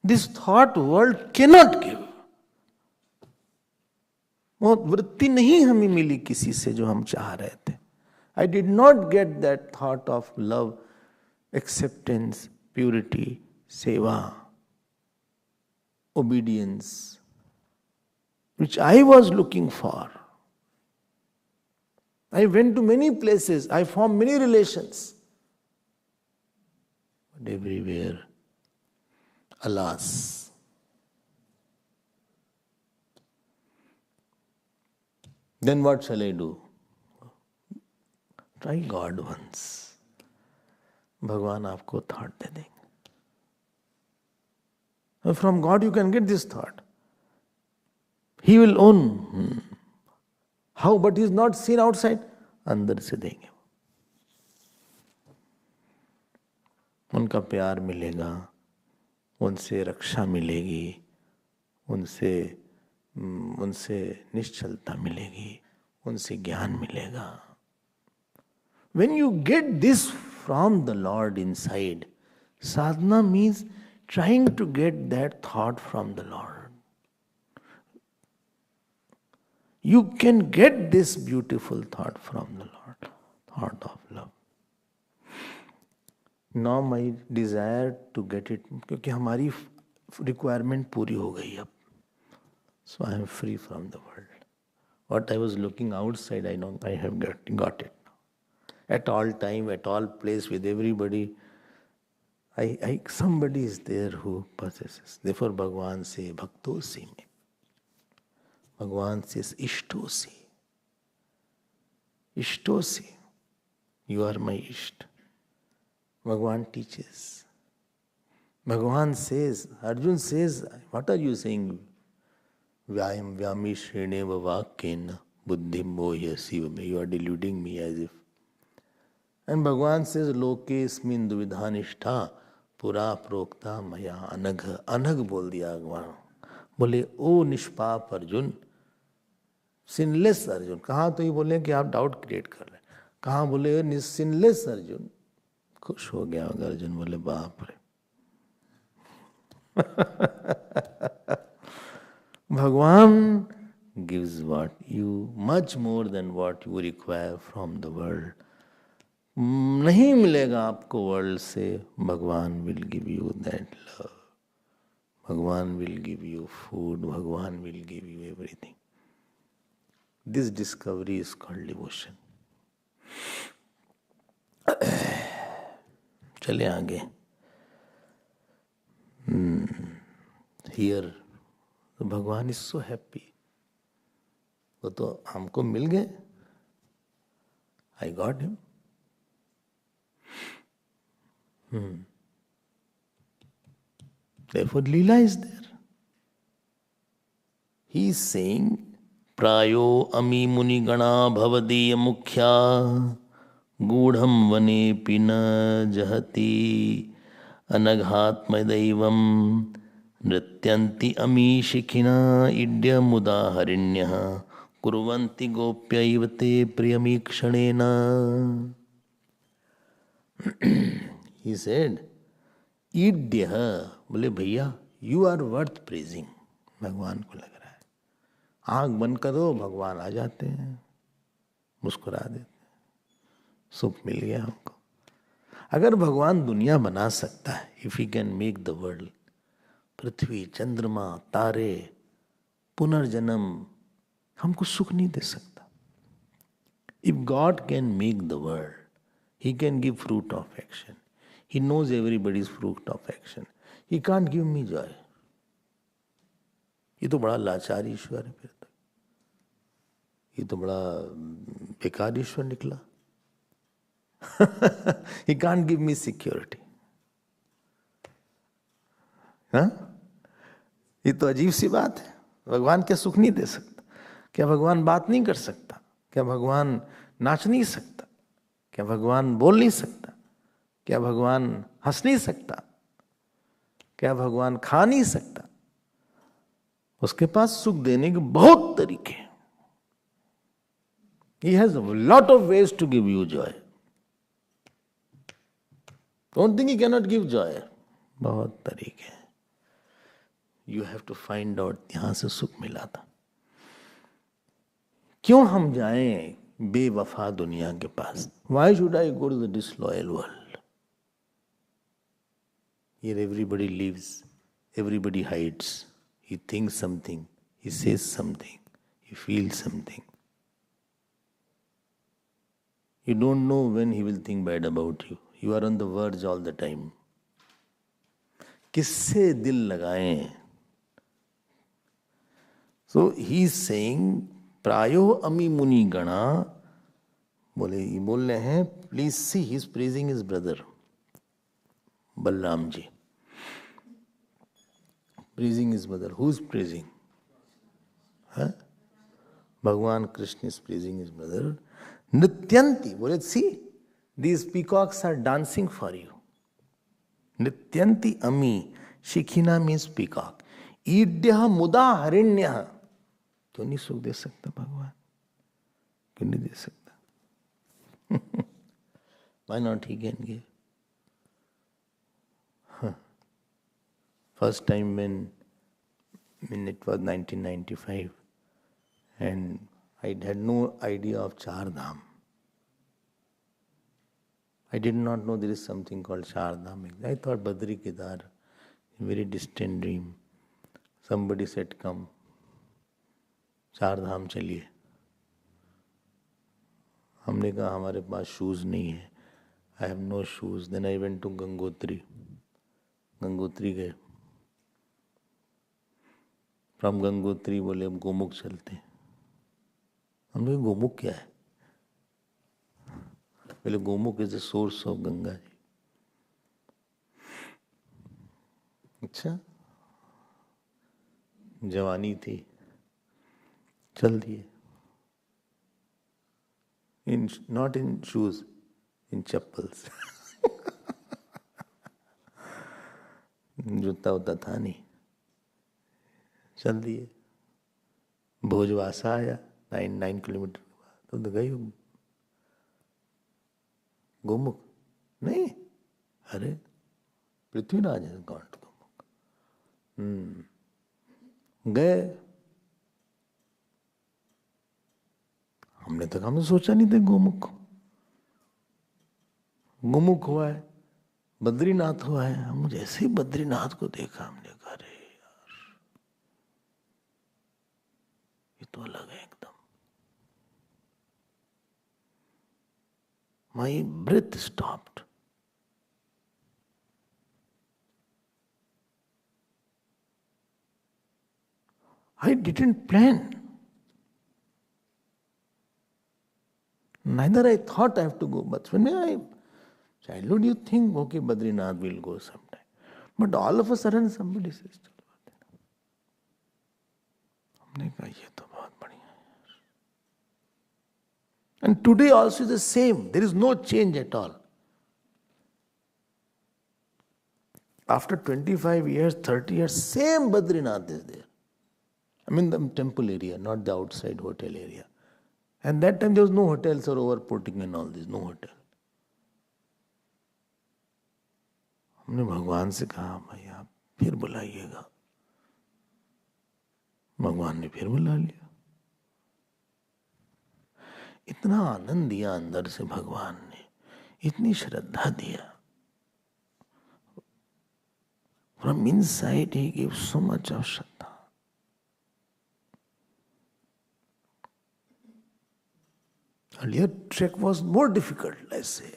This thought world cannot give. वो वृत्ति नहीं हमें मिली किसी से जो हम चाह रहे थे. I did not get that thought of love, acceptance, purity, seva, obedience, which I was looking for. I went to many places, I formed many relations. But everywhere, alas, then what shall I do? Try God once. भगवान आपको thought दे देंगे. From God you can get this thought. He will own. How? But he is not seen outside. अंदर से देंगे. उनका प्यार मिलेगा, उनसे रक्षा मिलेगी, उनसे निश्चलता मिलेगी, उनसे ज्ञान मिलेगा. When you get this from the Lord inside, sadhana means trying to get that thought from the Lord. You can get this beautiful thought from the Lord, thought of love. Now my desire to get it, क्योंकि हमारी requirement पूरी हो गई अब. So I am free from the world. What I was looking outside, I have got it. At all time, at all place, with everybody, somebody is there who possesses. Therefore, Bhagavan says, Bhaktosi me. Bhagavan says, Ishtosi. Ishtosi. You are my Isht. Bhagavan teaches. Bhagavan says, Arjun says, what are you saying? Vyam vyami shreneva vakyena buddhim mohya siva me. You are deluding me as if. And Bhagavan says, lokesmin duvidhanishta pura prokta maya anagha. Anag बोल दिया भगवान. बोले ओ निष्पाप Arjun, sinless Arjun. कहाँ तो ये बोले कि आप डाउट क्रिएट कर रहे हैं. कहाँ बोले सिनलेस अर्जुन. खुश हो गया होगा अर्जुन. बोले बाप रे. Bhagwan gives what you, much more than what you require from the world. नहीं मिलेगा आपको वर्ल्ड से. भगवान will give you that love. भगवान विल गिव यू फूड. भगवान will give you everything. This discovery is called devotion. चले आगे. Here भगवान इज सो हैप्पी. वो तो हमको मिल गए. I got him. Therefore, Leela is there. He is saying, Prayo ami muni gana bhavadiya mukhya gudham vane pina jahati anaghatmadaivam nrityanti ami shikhina idya mudaharinyah kurvanti gopyaivate priyamikshana. He said, ईड्य. बोले भैया you are worth praising. भगवान को लग रहा है आंख बंद करो भगवान आ जाते हैं, मुस्कुरा देते हैं. सुख मिल गया हमको. अगर भगवान दुनिया बना सकता है, if he can make the world, पृथ्वी, चंद्रमा, तारे, पुनर्जन्म, हमको सुख नहीं दे सकता. If God can make the world, he can give fruit of action. He knows everybody's fruit of action. He can't give me joy. ये तो बड़ा लाचार ईश्वर है. फिर तो ये तो बड़ा बेकार ईश्वर निकला. He can't give me security. हाँ? ये तो अजीब सी बात है. भगवान क्या सुख नहीं दे सकता? क्या भगवान बात नहीं कर सकता? क्या भगवान नाच नहीं सकता? क्या भगवान बोल नहीं सकता? क्या भगवान हंस नहीं सकता? क्या भगवान खा नहीं सकता? उसके पास सुख देने के बहुत तरीके हैं. He has a lot of ways to give you joy. Don't think he cannot give joy. बहुत तरीके हैं. You have to find out. यहां से सुख मिला था. क्यों हम जाएं बेवफा दुनिया के पास? Why should I go to the disloyal world? Here everybody lives, everybody hides. He thinks something, he says something, he feels something. You don't know when he will think bad about you. You are on the verge all the time. किससे दिल लगाएं? So he is saying, प्रायो अमी मुनि गणा. बोल रहे हैं, please see, he is praising his brother Balram ji. Praising his mother. Who is praising? Huh? Bhagwan Krishna is praising his mother. Nityanti. Well, see, these peacocks are dancing for you. Nityanti ami. Shikhina means peacock. Idya muda harinya. क्यों नहीं सुख दे सकता भगवान? क्यों नहीं दे सकता? Why not he can give? First time when it was 1995 and I had no idea of Char Dham. I did not know there is something called Char Dham. I thought Badri Kedar, a very distant dream. Somebody said, come, Char Dham चलिए. हमने कहा हमारे पास shoes नहीं है. I have no shoes. Then I went to Gangotri. Gangotri गए. From Gangotri बोले अब गोमुख चलते हैं. हमने गोमुख क्या है? बोले Gomukh is the source of Ganga ji. अच्छा, जवानी थी, चल दिए. Not in shoes, in chappals. जूता उता था नहीं, चल दिए। भोजवासा आया 9 किलोमीटर के बाद, तो गई गोमुख नहीं, अरे पृथ्वीराज है गॉड गोमुख। गए, हमने सोचा नहीं था गोमुख हुआ है, बद्रीनाथ हुआ है। हम जैसे ही बद्रीनाथ को देखा, हमने कहा अरे यार ये तो अलग है एकदम। My breath stopped. I didn't plan. Neither I thought I have to go. But when childhood you think, okay, Badrinath will go sometime. But all of a sudden somebody says, हमने कहा ये तो बहुत बढ़िया है। And today also is the same. There is no change at all. After 25 years, 30 years, same Badrinath is there. I mean the temple area, not the outside hotel area. And that time there was no hotels or overputting and all this, no hotel. हमने भगवान से कहा भाई आप फिर बुलाइएगा। भगवान ने फिर बुला लिया। इतना आनंद दिया अंदर से भगवान ने, इतनी श्रद्धा दिया। From inside he gave so much of Shraddha. Earlier trek was more difficult, let's say.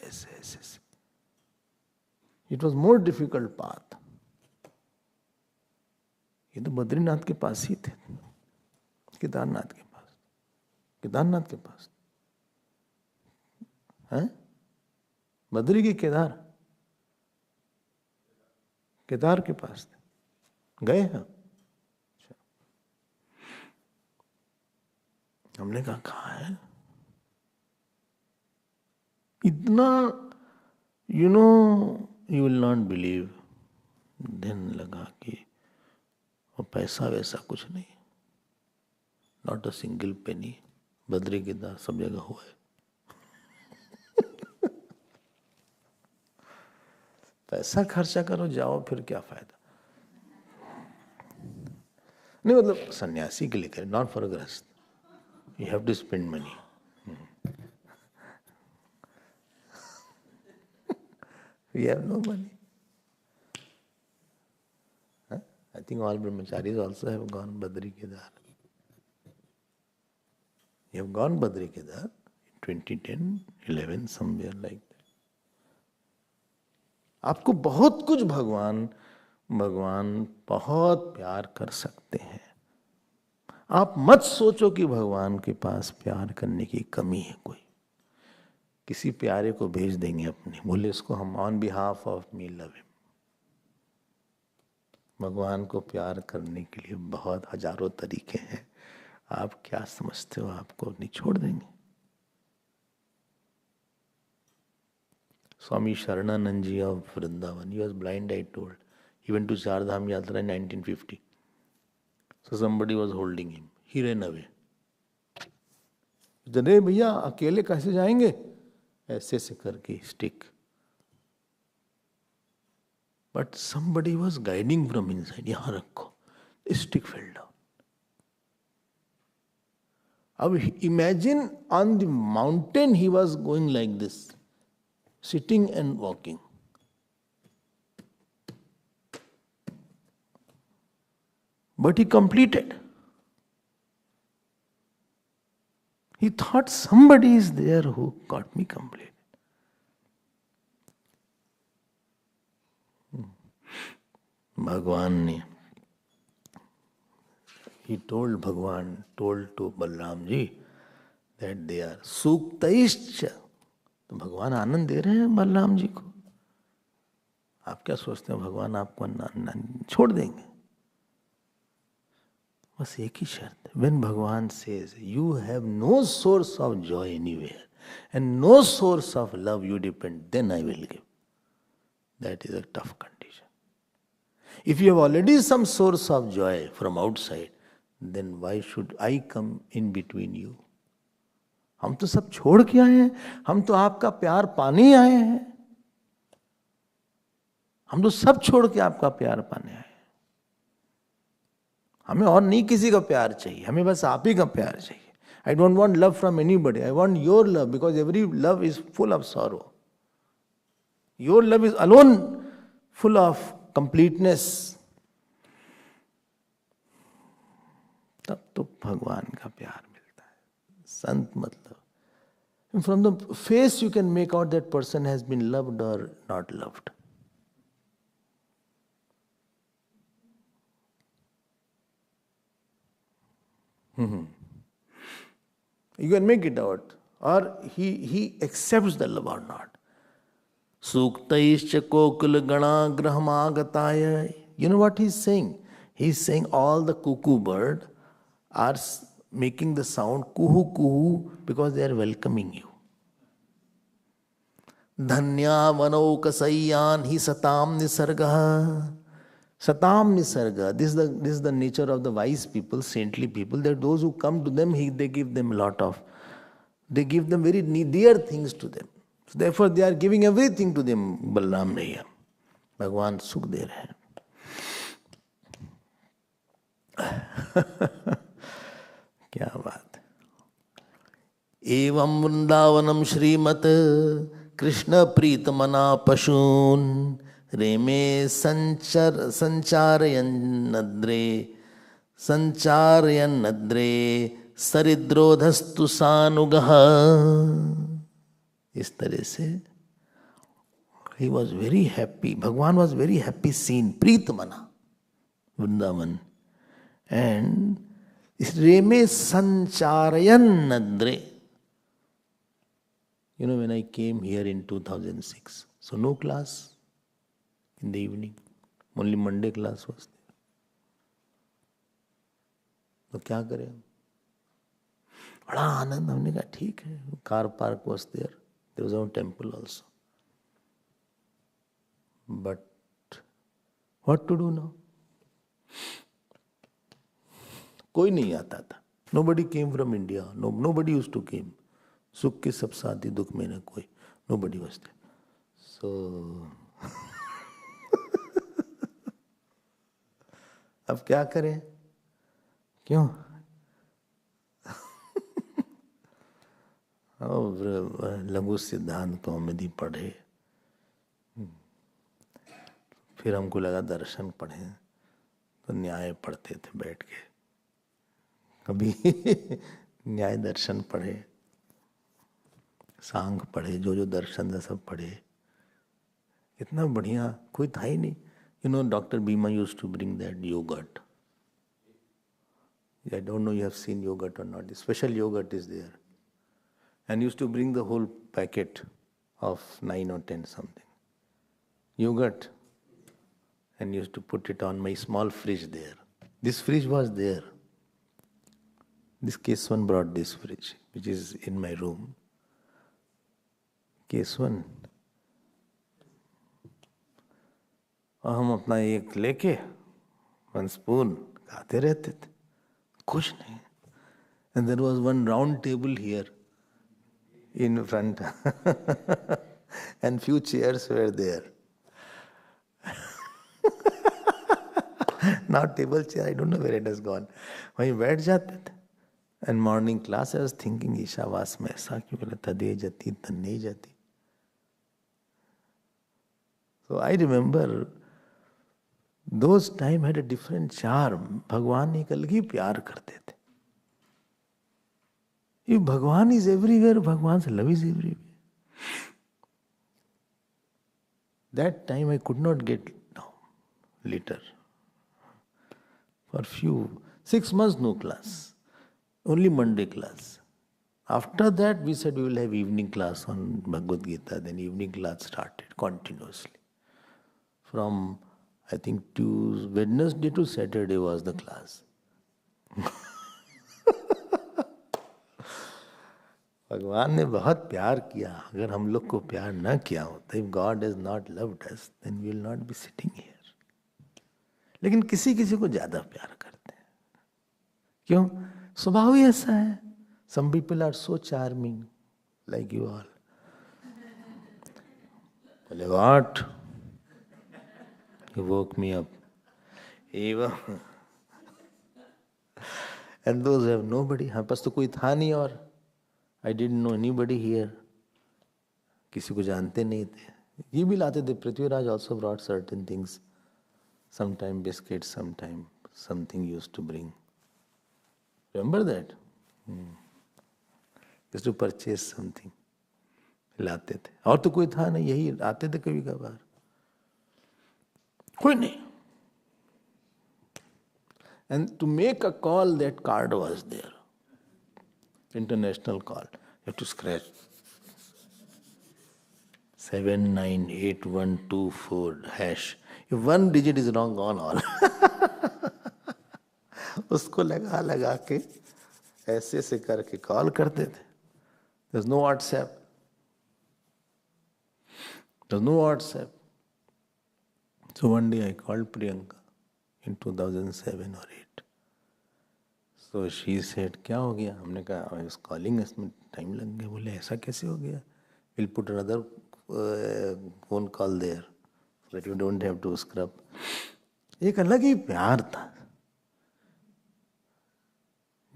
It was more difficult path. ये तो बद्रीनाथ के पास ही थे, केदारनाथ के पास हैं? बद्री की केदार के पास थे, गए हैं। हमने कहा कहाँ है? इतना you will not believe. दिन लगा कि और पैसा वैसा कुछ नहीं, not a single penny. Badri Kedar सब जगह हुआ है। पैसा खर्चा करो जाओ, फिर क्या फायदा? नहीं मतलब सन्यासी के लिए करें, नॉट फॉर गृहस्थ। You have to spend money. We have no money. I think all brahmacharis also have gone Badri Kedar. You have gone Badri Kedar in 2010, 11, somewhere like that. आपको बहुत कुछ भगवान बहुत प्यार कर सकते हैं। आप मत सोचो कि भगवान के पास प्यार करने की कमी है कोई। किसी प्यारे को भेज देंगे अपने, बोले इसको हम on behalf of me love him. भगवान को प्यार करने के लिए बहुत हजारों तरीके हैं। आप क्या समझते हो आपको नहीं छोड़ देंगे? Swami Sharananand ji of Vrindavan, he was blind, I told. He went to Chardham Yatra in 1950. So somebody was holding him. He ran away. अरे भैया अकेले कैसे जाएंगे? ऐसे से करके stick. But somebody was guiding from inside. यहाँ रखो. The stick fell down. अब imagine on the mountain he was going like this, sitting and walking. But he completed. He thought somebody is there who got me completed. Bhagwan ne, he told Bhagwan, told to Balram ji that they are suktaischa. तो भगवान आनंद दे रहे हैं बलराम जी को। आप क्या सोचते हैं भगवान आपको छोड़ देंगे? बस एक ही शर्त, when भगवान says you have no source of joy anywhere, and no source of love you depend, then I will give. That is a tough condition. If you have already some source of joy from outside, then why should I come in between you? हम तो सब छोड़ के आए हैं, हम तो आपका प्यार पाने ही आए हैं, हम तो सब छोड़ के आपका प्यार पाने आए हैं. हमें और नहीं किसी का प्यार चाहिए, हमें बस आप ही का प्यार चाहिए. I don't want love from anybody. I want your love, because every love is full of sorrow. Your love is alone full of completeness. तब तो भगवान का प्यार मिलता है. संत मतलब, from the face you can make out that person has been loved or not loved. You can make it out, or he accepts the love or not. Suktaischa kokul gana grahamagataya. You know what he's saying? He's saying all the cuckoo bird are making the sound kuhu kuhu because they are welcoming you. Dhanya vanokasayyan hi satam nisarga. Satam nisarga. This is the nature of the wise people, saintly people, that those who come to them, they give them they give them very dear things to them. So therefore they are giving everything to them. Balram Raya. Bhagwan sukh de rahe hain. क्या बात है. एवं वृंदावनम श्रीमत कृष्ण प्रीत मना पशून रेमे संचारयन नद्रे सरिद्रोधस्तु सानुगः. इस तरह से he was very happy. Bhagwan was very happy seen. प्रीत मना Vrindavan. And Reme Sancharayan Nadre. You know, when I came here in 2006, so no class in the evening, only Monday class was there. तो क्या करें? बड़ा आनंद. हमने कहा ठीक है. Car park was there. There was a temple also. But what to do now? कोई नहीं आता था. Nobody came from India. Nobody used to came. सुख के सब साथी, दुख में न कोई. Nobody was there. So अब क्या करें? क्यों? लघु सिद्धांत कौमुदी पढ़े. फिर हमको लगा दर्शन पढ़े, तो न्याय पढ़ते थे बैठ के. कभी न्याय दर्शन पढ़े, सांख पढ़े, जो दर्शन था सब पढ़े. इतना बढ़िया कोई था ही नहीं. You know, Dr. Bhima used to bring that yogurt. I don't know you have seen yogurt or not. The special yogurt is there. And used to bring the whole packet of 9 or 10 something yogurt, and used to put it on my small fridge there. This fridge was there. This Keswan brought this fridge, which is in my room. Keswan. और हम अपना एक लेके 1 spoon खाते रहते थे, कुछ नहीं. And there was one round table here in front and few chairs were there. Now table chair, I don't know where it has gone. वहीं बैठ जाते थे. And morning class I was thinking, Ishavas में ऐसा क्यों बोला था, दे जाती तन नहीं जाती. So I remember those time had a different charm. भगवान एक अलग ही प्यार करते थे. If Bhagwan is everywhere, Bhagwan's love is everywhere. That time I could not get liter. For 6 months no class. Only Monday class. After that we said we will have evening class on Bhagavad Gita. Then evening class started continuously. From I think Wednesday to Saturday was the class. भगवान ने बहुत प्यार किया, अगर हम लोग को प्यार न किया होता, if God has not loved us, then we will not be sitting here. लेकिन किसी किसी को ज्यादा प्यार करते हैं, क्यों? स्वभाव ही ऐसा है। Some people are so charming like you all. बोले what, you woke me up. एवं एंड दोज हैव नोबडी, हमारे पास तो कोई था नहीं, और I didn't know anybody here, किसी को जानते नहीं थे। ये भी लाते थे, Prithviraj also brought certain things, sometime biscuits, sometime something used to bring. Remember that? Used to purchase something. लाते थे, और तो कोई था नहीं, यही आते थे कभी कभार, कोई नहीं। And to make a call, that card was there. International call. You have to scratch 798124#. If one digit is wrong, gone all. उसको लगा लगा के ऐसे ऐसे करके कॉल करते थे। There's no WhatsApp. There's no WhatsApp. So one day I called Priyanka in 2007 or 8. So she said, क्या हो गया? हमने कहा I was calling, इसमें टाइम लग गया। बोले ऐसा कैसे हो गया? We'll put another phone call there so that you don't have to scrub. एक अलग ही प्यार था।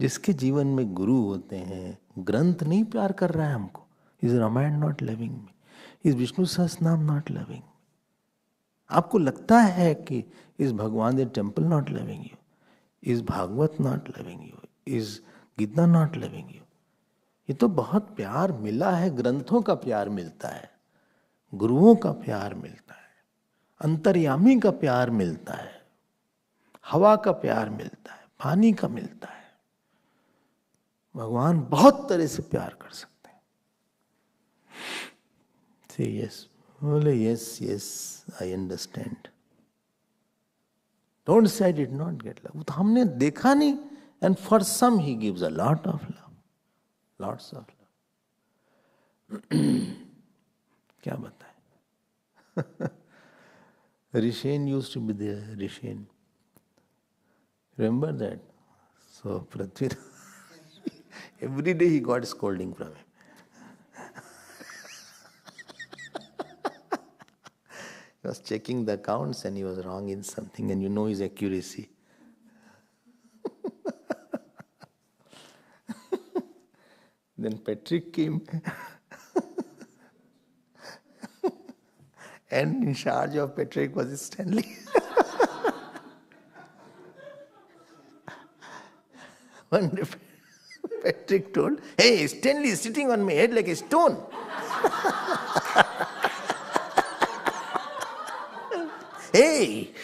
जिसके जीवन में गुरु होते हैं, ग्रंथ नहीं प्यार कर रहा है हमको। Is Ramayana not loving me, is Vishnu Sahasranama not loving मी। आपको लगता है कि is Bhagwan the temple not loving you, is Bhagavat not loving you, is Gita not loving you. ये तो बहुत प्यार मिला है, ग्रंथों का प्यार मिलता है, गुरुओं का प्यार मिलता है, अंतर्यामी का प्यार मिलता है, हवा का प्यार मिलता है, पानी का मिलता है। भगवान बहुत तरह से प्यार कर सकते हैं। से यस, बोले yes yes I understand. Don't say I did not get love, तो हमने देखा नहीं। And for some he gives a lot of love, lots of love. क्या बताएं। Rishen used to be there, Rishen, remember that? So Prithvi, every day he got scolding from him. He was checking the accounts and he was wrong in something, and you know his accuracy. Then Patrick came and in charge of Patrick was Stanley. One day Patrick told, hey, Stanley is sitting on my head like a stone. Hey!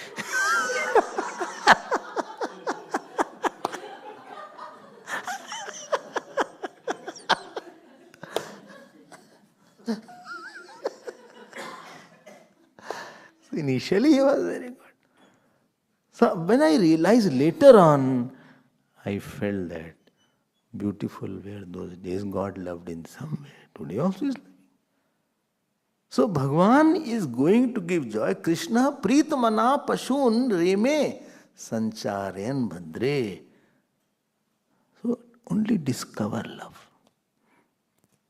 So initially he was very good. So when I realized later on, I felt that beautiful were those days. God loved in some way. Today also is loving. So Bhagwan is going to give joy. Krishna Preetmana Pashun Reme Sancharayan Bhadre. So only discover love.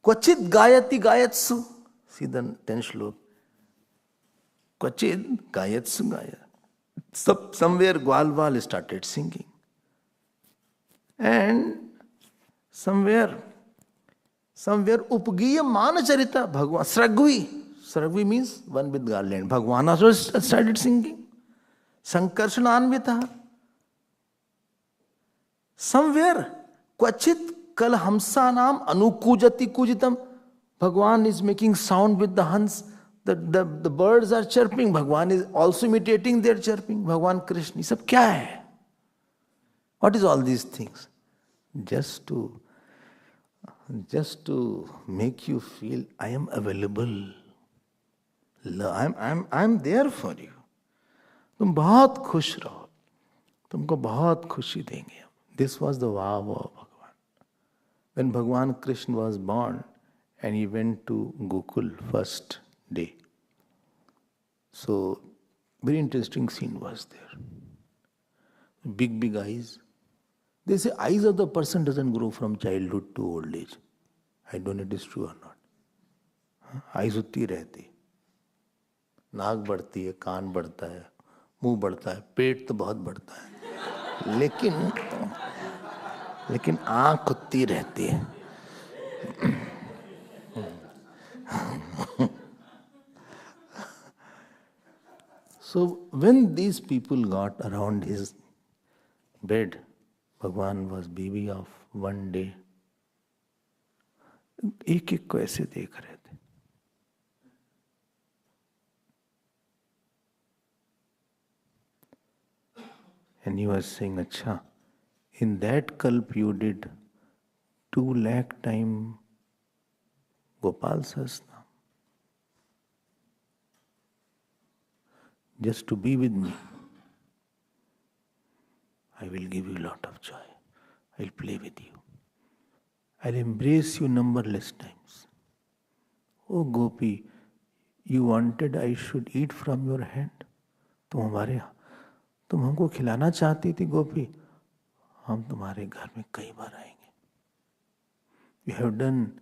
Kvachit Gayati Gayatsu. See the 10th shlok. Kvachit Gayatsu Gaya. Somewhere Gwalwal started singing. And somewhere Upgiya Manacharita Bhagwan Sragvi means one with garland. Bhagwan also started singing. Sankarshananvita. Somewhere Kvachit Kal Hamsanam Anukujati Kujitam. Bhagwan is making sound with the Hans. The birds are chirping. Bhagwan is also imitating their chirping. Bhagwan Krishna. Sab kya hai? What is all these things? Just to make you feel I am available. I'm there for you. तुम बहुत खुश रहो, तुमको बहुत खुशी देंगे हम. This was the vow of Bhagwan. when Bhagwan Krishna was born and he went to Gokul first day. So, very interesting scene was there. Big, big eyes. They say eyes of the person doesn't grow from childhood to old age. I don't know if it is true or not. Eyes उतनी रहती, नाक बढ़ती है, कान बढ़ता है, मुंह बढ़ता है, पेट तो बहुत बढ़ता है, लेकिन आंख उतनी रहती है. So when these people got around his bed, भगवान was baby of one day. एक एक को ऐसे देख रहे थे. And he was saying, अच्छा, in that kalp you did 2 lakh time Gopal Sahasranam. Just to be with me. I will give you a lot of joy. I will play with you. I will embrace you numberless times. Oh Gopi, you wanted I should eat from your hand. तुम हमको खिलाना चाहती थी गोपी, हम तुम्हारे घर में कई बार आएंगे. You have done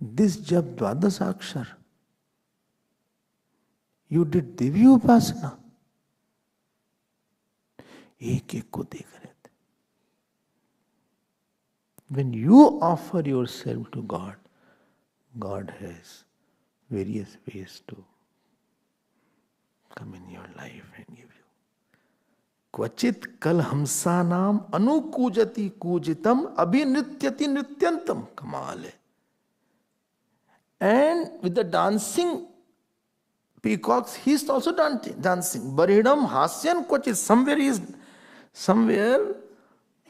this jab Dvadasaakshar. You did Divya उपासना. एक एक को देख रहे थे. When you offer yourself to God, God has various ways to come in your life and give you. क्वचित कल हमसा नाम अनुकूजति कूजितम अभिनृत्यति नृत्यंतम. कमाल है. And with the dancing peacocks, he is also dancing. Baridam hasyan kvachit. Somewhere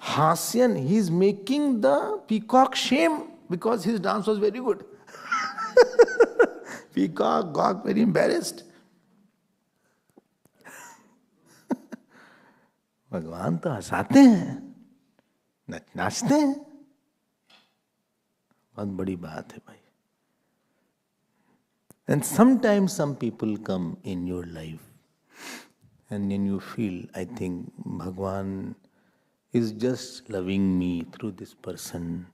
hasyan, he is making the peacock shame because his dance was very good. Peacock got very embarrassed. भगवान तो हंसाते हैं, नाचते हैं. बहुत बड़ी बात है भाई. And sometimes some people come in your life and then you feel, I think Bhagwan is just loving me through this person,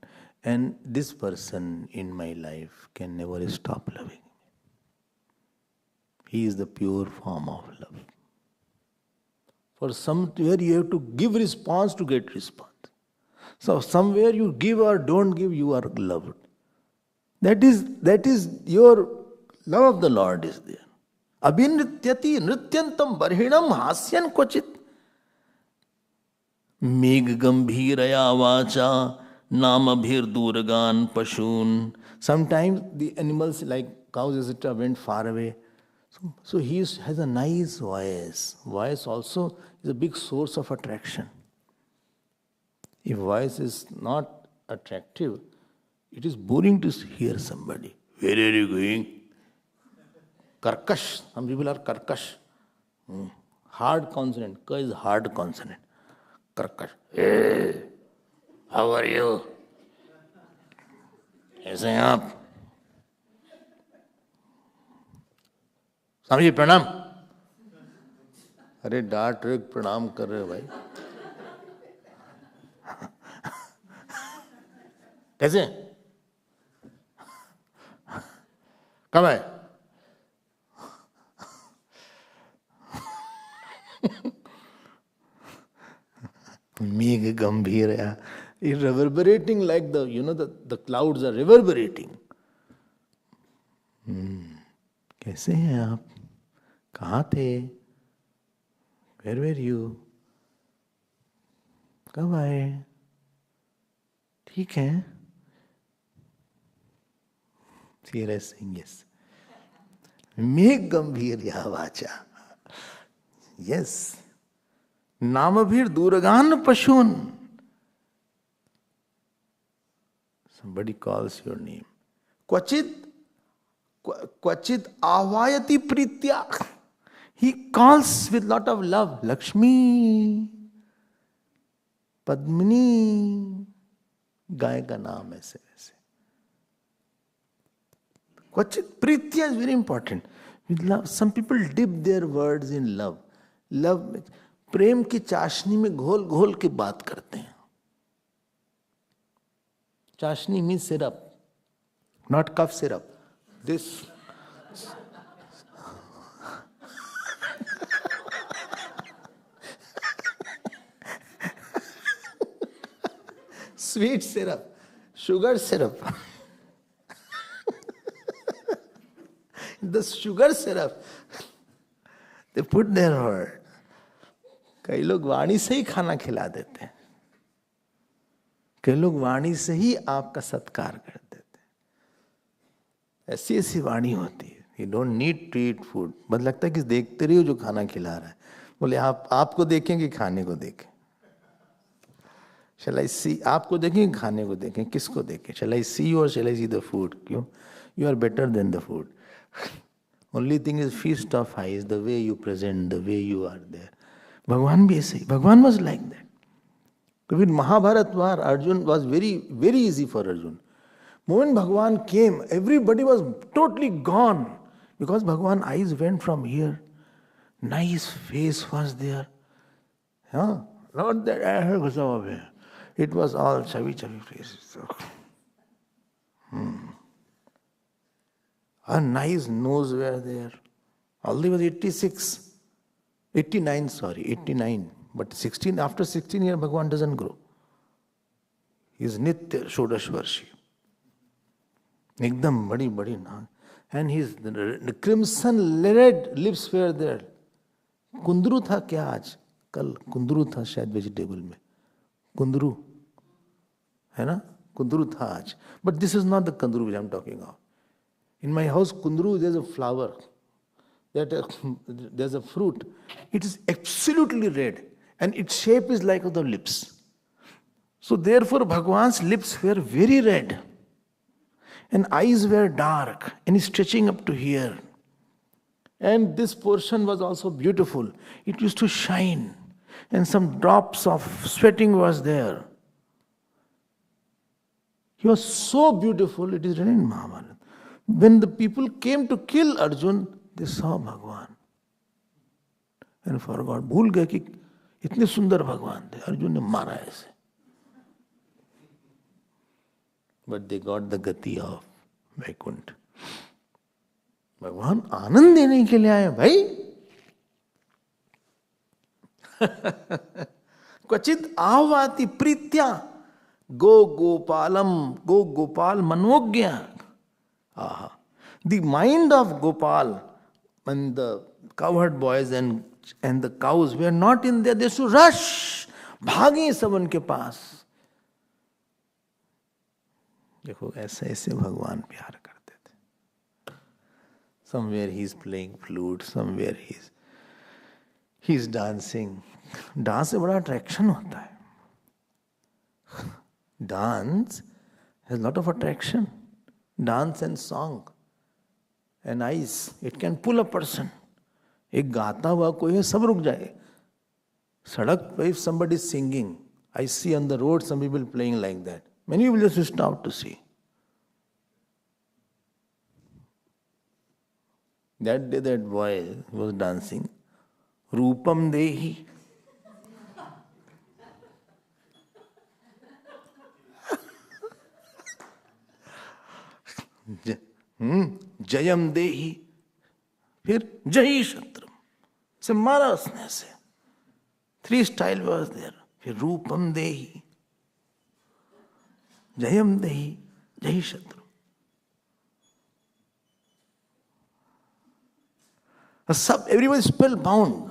and this person in my life can never stop loving me. He is the pure form of love. For somewhere you have to give response to get response. So somewhere you give or don't give, you are loved. That is your love of the Lord is there. Abhinrityati nrityantam barhinam hasyan kvachit. Megh gambhiraya vacha namabhir durgan pashun. Sometimes the animals like cows etc. went far away. So he has a nice voice. Voice also is a big source of attraction. If voice is not attractive, it is boring to hear somebody. Where are you going? Karkash. Some people are karkash. Hard consonant. Ka is hard consonant. Karkash. Hey, how are you? ऐसे हैं आप? स्वामी जी प्रणाम. अरे डांट रहे प्रणाम कर रहे हो भाई. कैसे? कब है? Megh gambhiraya is reverberating like the clouds are reverberating. कैसे हैं आप? कहाँ थे? Where were you? कब आए? ठीक है? Serious saying yes. Megh gambhirya vacha. Yes. Namabhir durgan pashun. Somebody calls your name. Kvachit ahvayati pritya. He calls with lot of love. Lakshmi, Padmini, गाय का नाम ऐसे वैसे. क्वचित प्रीत्या is very important. With love, some people dip their words in love. Love, प्रेम की चाशनी में घोल घोल के बात करते हैं. चाशनी means syrup, not cough syrup. This sweet syrup, sugar syrup. The sugar syrup, they put their word. कई लोग वाणी से ही खाना खिला देते हैं. कई लोग वाणी से ही आपका सत्कार कर देते हैं. ऐसी ऐसी वाणी होती है. You don't need to eat food. बस लगता है कि देखते रहिए जो खाना खिला रहा है. बोले आप आपको देखें कि खाने को देखें. Shall I see? आपको देखें कि खाने को देखें. किसको देखें? Shall I see you or shall I see the food? क्यों? You are better than the food. Only thing is feast of eyes, the way you present, the way you are there. भगवान भी ऐसे ही. भगवान was like that. With Mahabharat war, Arjun was very, very easy for Arjun. Moment Bhagwan came, everybody was totally gone. Because Bhagwan eyes went from here. Nice face was there. Huh? Not that I heard over here. It was all chubby faces. A nice nose were there. Although he was 89. But 16, after 16 years, Bhagwan doesn't grow. He is Nitya Shodashvarshi. Ekdam badi naag. And his the crimson red lips were there. Kundru tha kya aaj? Kal kundru tha shayad vegetable mein. Kundru. है ना? Kundru tha aaj. But this is not the kundru which I am talking of. In my house, kundru, there is a flower. There's a fruit. It is absolutely red. And its shape is like of the lips. So therefore, Bhagwan's lips were very red. And eyes were dark. And stretching up to here. And this portion was also beautiful. It used to shine. And some drops of sweating was there. He was so beautiful, it is written in Mahabharata. When the people came to kill Arjun, they saw Bhagwan. And forgot. भूल गए कि इतने सुंदर भगवान थे. अर्जुन ने मारा ऐसे. But they got the gati of Vaikuntha. भगवान आनंद देने के लिए आए भाई. क्वचित आहवाति प्रीत्या गो Gopal मनोज्ञ. The mind of Gopal and the cowherd boys and the cows were not in there. They should rush. भागे सब उनके पास. देखो ऐसे ऐसे भगवान प्यार करते थे. Somewhere he is playing flute, somewhere he is dancing. Dance से बड़ा अट्रैक्शन होता है. Dance has a lot of attraction. Dance and song and eyes, it can pull a person. एक गाता हुआ कोई है, सब रुक जाए. सड़क पे if somebody is singing, I see on the road some people playing like that. Many people just stop to see. That day that boy was dancing. Rupam Dehi. Jayam देही. फिर जही शत्रु से मारा उसने से. 3 स्टाइल वाज देयर. फिर रूपम देही, जयम देही, जही शत्रु. सब everybody spellbound.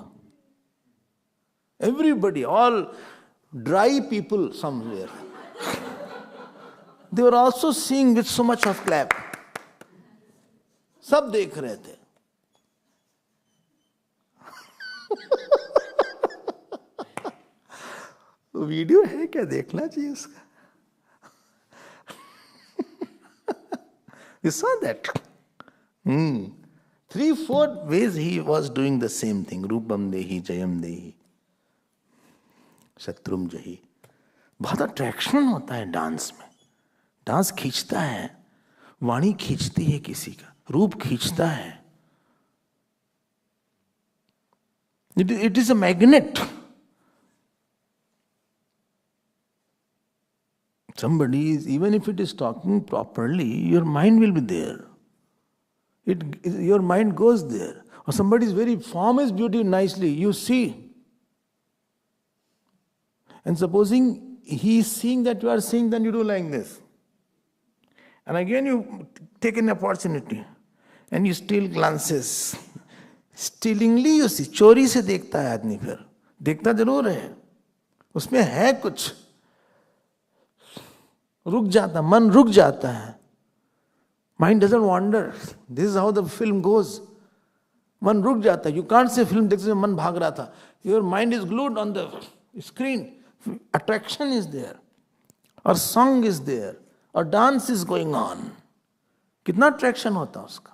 Everybody, all dry people somewhere. They were also seeing with so much of clap. सब देख रहे थे. वीडियो है क्या? देखना चाहिए उसका. You saw that? 3-4 ways he was doing the same thing. Rupam Dehi, Jayam Dehi, Shatrum Jahi. बहुत अट्रैक्शन होता है डांस में. डांस खींचता है, वाणी खींचती है, किसी का रूप खींचता है. It is a magnet. Somebody is, even if it is talking properly, your mind will be there. Your mind goes there. Or somebody is very, form is beautiful, nicely, you see. And supposing he is seeing that you are seeing, then you do like this. And again you take an opportunity and you steal glances. Stealingly you see. चोरी से देखता है आदमी, फिर देखता जरूर है, उसमें है कुछ, रुक जाता, मन रुक जाता है. Mind doesn't wander. This is how the film goes. मन रुक जाता है. You can't say film देखते समय मन भाग रहा था. Your mind is glued on the screen. Attraction is there, or song is there, or dance is going on. कितना attraction होता उसका.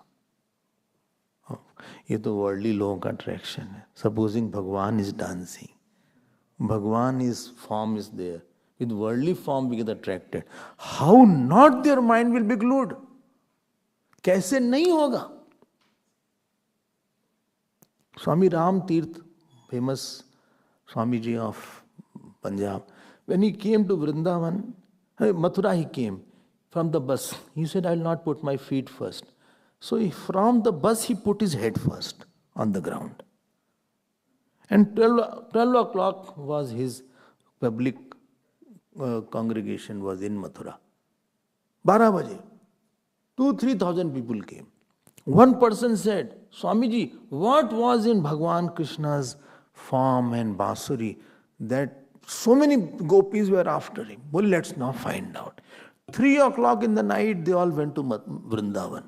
ये तो वर्ल्डली लोगों का अट्रैक्शन है. Supposing Bhagwan is dancing, Bhagwan is form is there, with worldly form we get attracted. How not there mind will be glued. कैसे नहीं होगा. Swami Ram Tirth, famous Swami ji of Punjab, when he came to Vrindavan, Mathura, he came from the bus. He said, I will not put my feet first. So from the bus, he put his head first on the ground. And 12 o'clock was his public congregation was in Mathura. 12 baje, 2,000-3,000 people came. One person said, Swamiji, what was in Bhagwan Krishna's form and Basuri that so many gopis were after him? Well, let's now find out. 3 o'clock in the night, they all went to Vrindavan.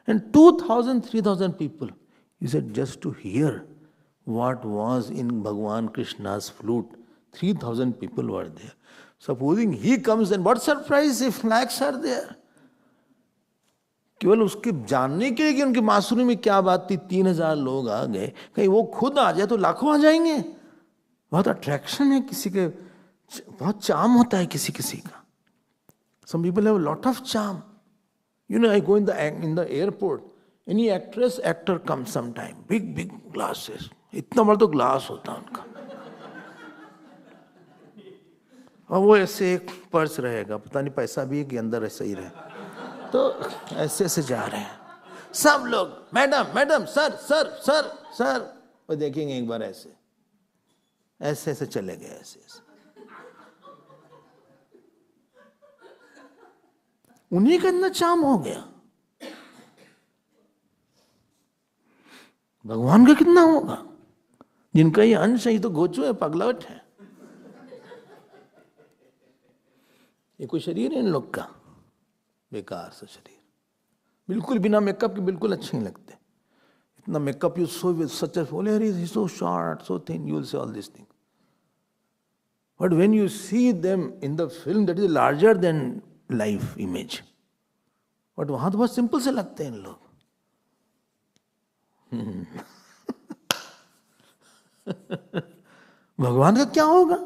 And 2,000-3,000 people, he said, just to hear what was in Bhagwan Krishna's flute, 3,000 people were there. Supposing he comes, and what surprise if lakhs are there? केवल उसके जानने के लिए कि उनकी मासूरी में क्या बात थी, 3,000 लोग आ गए. कहीं वो खुद आ जाए तो लाखों आ जाएंगे. बहुत अट्रैक्शन है किसी के, बहुत चार्म होता है किसी किसी का. Some people have a lot of charm. You know, I go in the airport, any actor comes sometime, big glasses. इतना बड़ा तो ग्लास होता है उनका. और वो ऐसे एक पर्स रहेगा, पता नहीं पैसा भी है कि अंदर ऐसा ही रहे. तो ऐसे ऐसे जा रहे हैं सब लोग, madam sir sir sir sir. वो देखेंगे एक बार ऐसे ऐसे ऐसे चले गए, ऐसे ऐसे. उन्हीं का इतना चाम हो गया. भगवान का कितना होगा. जिनका ये अंश है, तो गोचू है, पगलवट है. ये कोई शरीर है इन लोग का, बेकार सा शरीर. बिल्कुल बिना मेकअप के बिल्कुल अच्छे नहीं लगते. इतना makeup you so with such a follower, he is so short, so thin, you will say all this thing. But when you see them in the film, that is larger than life image. But वहां तो बहुत simple से लगते हैं इन लोग. भगवान का क्या होगा,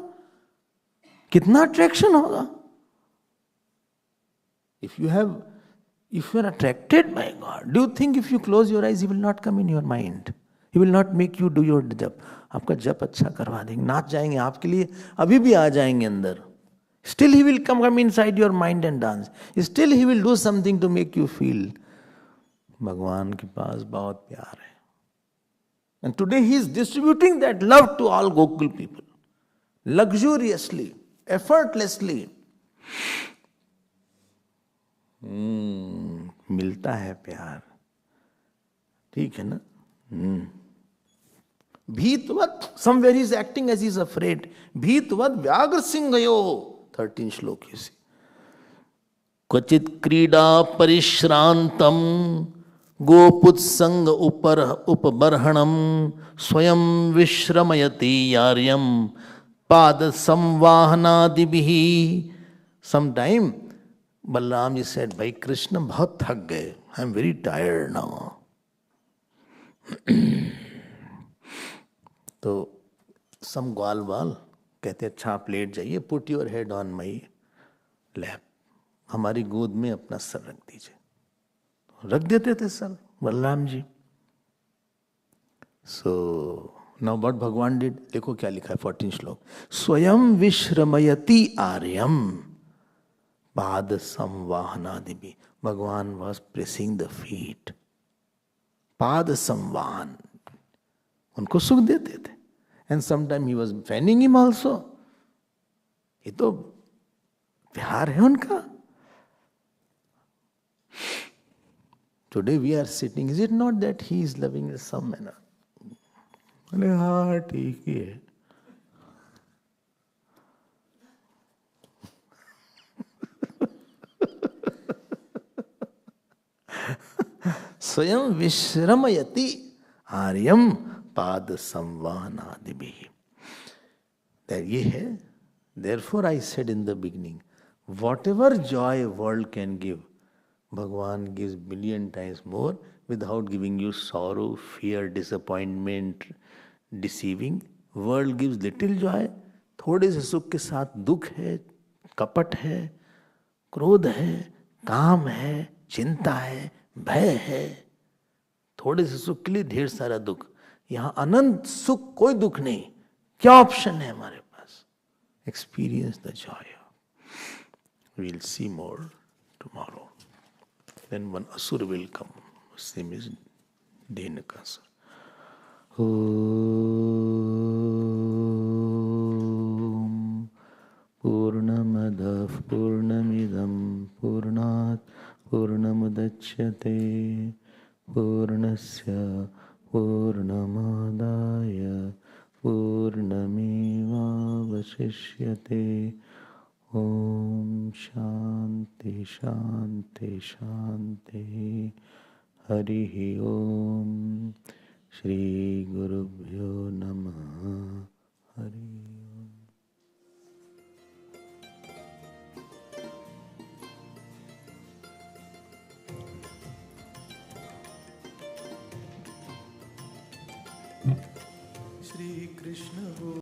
कितना अट्रैक्शन होगा. If you are attracted by God, do you think if you close your eyes, He will not come in your mind? He will not make you do your jap. आपका जप अच्छा करवा देंगे, नाच जाएंगे आपके लिए, अभी भी आ जाएंगे अंदर. Still He will come inside your mind and dance. Still He will do something to make you feel. भगवान के पास बहुत प्यार है. And today He is distributing that love to all Gokul people. Luxuriously, effortlessly. मिलता है प्यार. ठीक है ना. भीतवत, somewhere he is acting as he is afraid. भीतवत व्याघ्र सिंहयो, 13 श्लोक you see. क्वचित क्रीडा परिश्रांतम गोपुत्संग उपबर्हणम स्वयं विश्रमयति यार्यम पाद संवाहनादिभिः. Sometime Balram ji said, भाई कृष्ण बहुत थक गए, I am very tired now. तो some ग्वाल कहते अच्छा आप लेट जाइए, put your head on my lap, हमारी गोद में अपना सर रख दीजिए। रख देते थे sir Balram ji. So now what Bhagwan did, देखो क्या लिखा है 14 श्लोक। स्वयं विश्रमयति आर्यम पाद संवाहनादि। भगवान वॉज प्रेसिंग द फीट, पाद संवाहन, उनको सुख देते थे। And sometime he was fanning him also. ये तो प्यार है उनका। Today we are sitting, is it not that he is loving in some manner? अरे हाँ ठीक ही है। स्वयं विश्रमयति आर्यम पाद संवाहनादि। ये है। Therefore I said in the beginning, whatever joy world can give, Bhagwan gives billion times more without giving you sorrow, fear, disappointment, deceiving. World gives little joy, थोड़े से सुख के साथ दुख है, कपट है, क्रोध है, काम है, चिंता है, भय है। थोड़े से सुख के लिए ढेर सारा दुख। यहां अनंत सुख, कोई दुख नहीं। क्या ऑप्शन है हमारे पास? Experience the joy. We'll see more tomorrow. Then one asura will come. His name is Dhenukasura. Om Purnamadah Purnamidam Purnat Purnamudachyate Purnasya Purnamadaya Purnamevavashishyate. Om Shanti Shanti Shanti. Harihi Om. Shri Gurubhyo Namah. Hari Om. Shri Krishna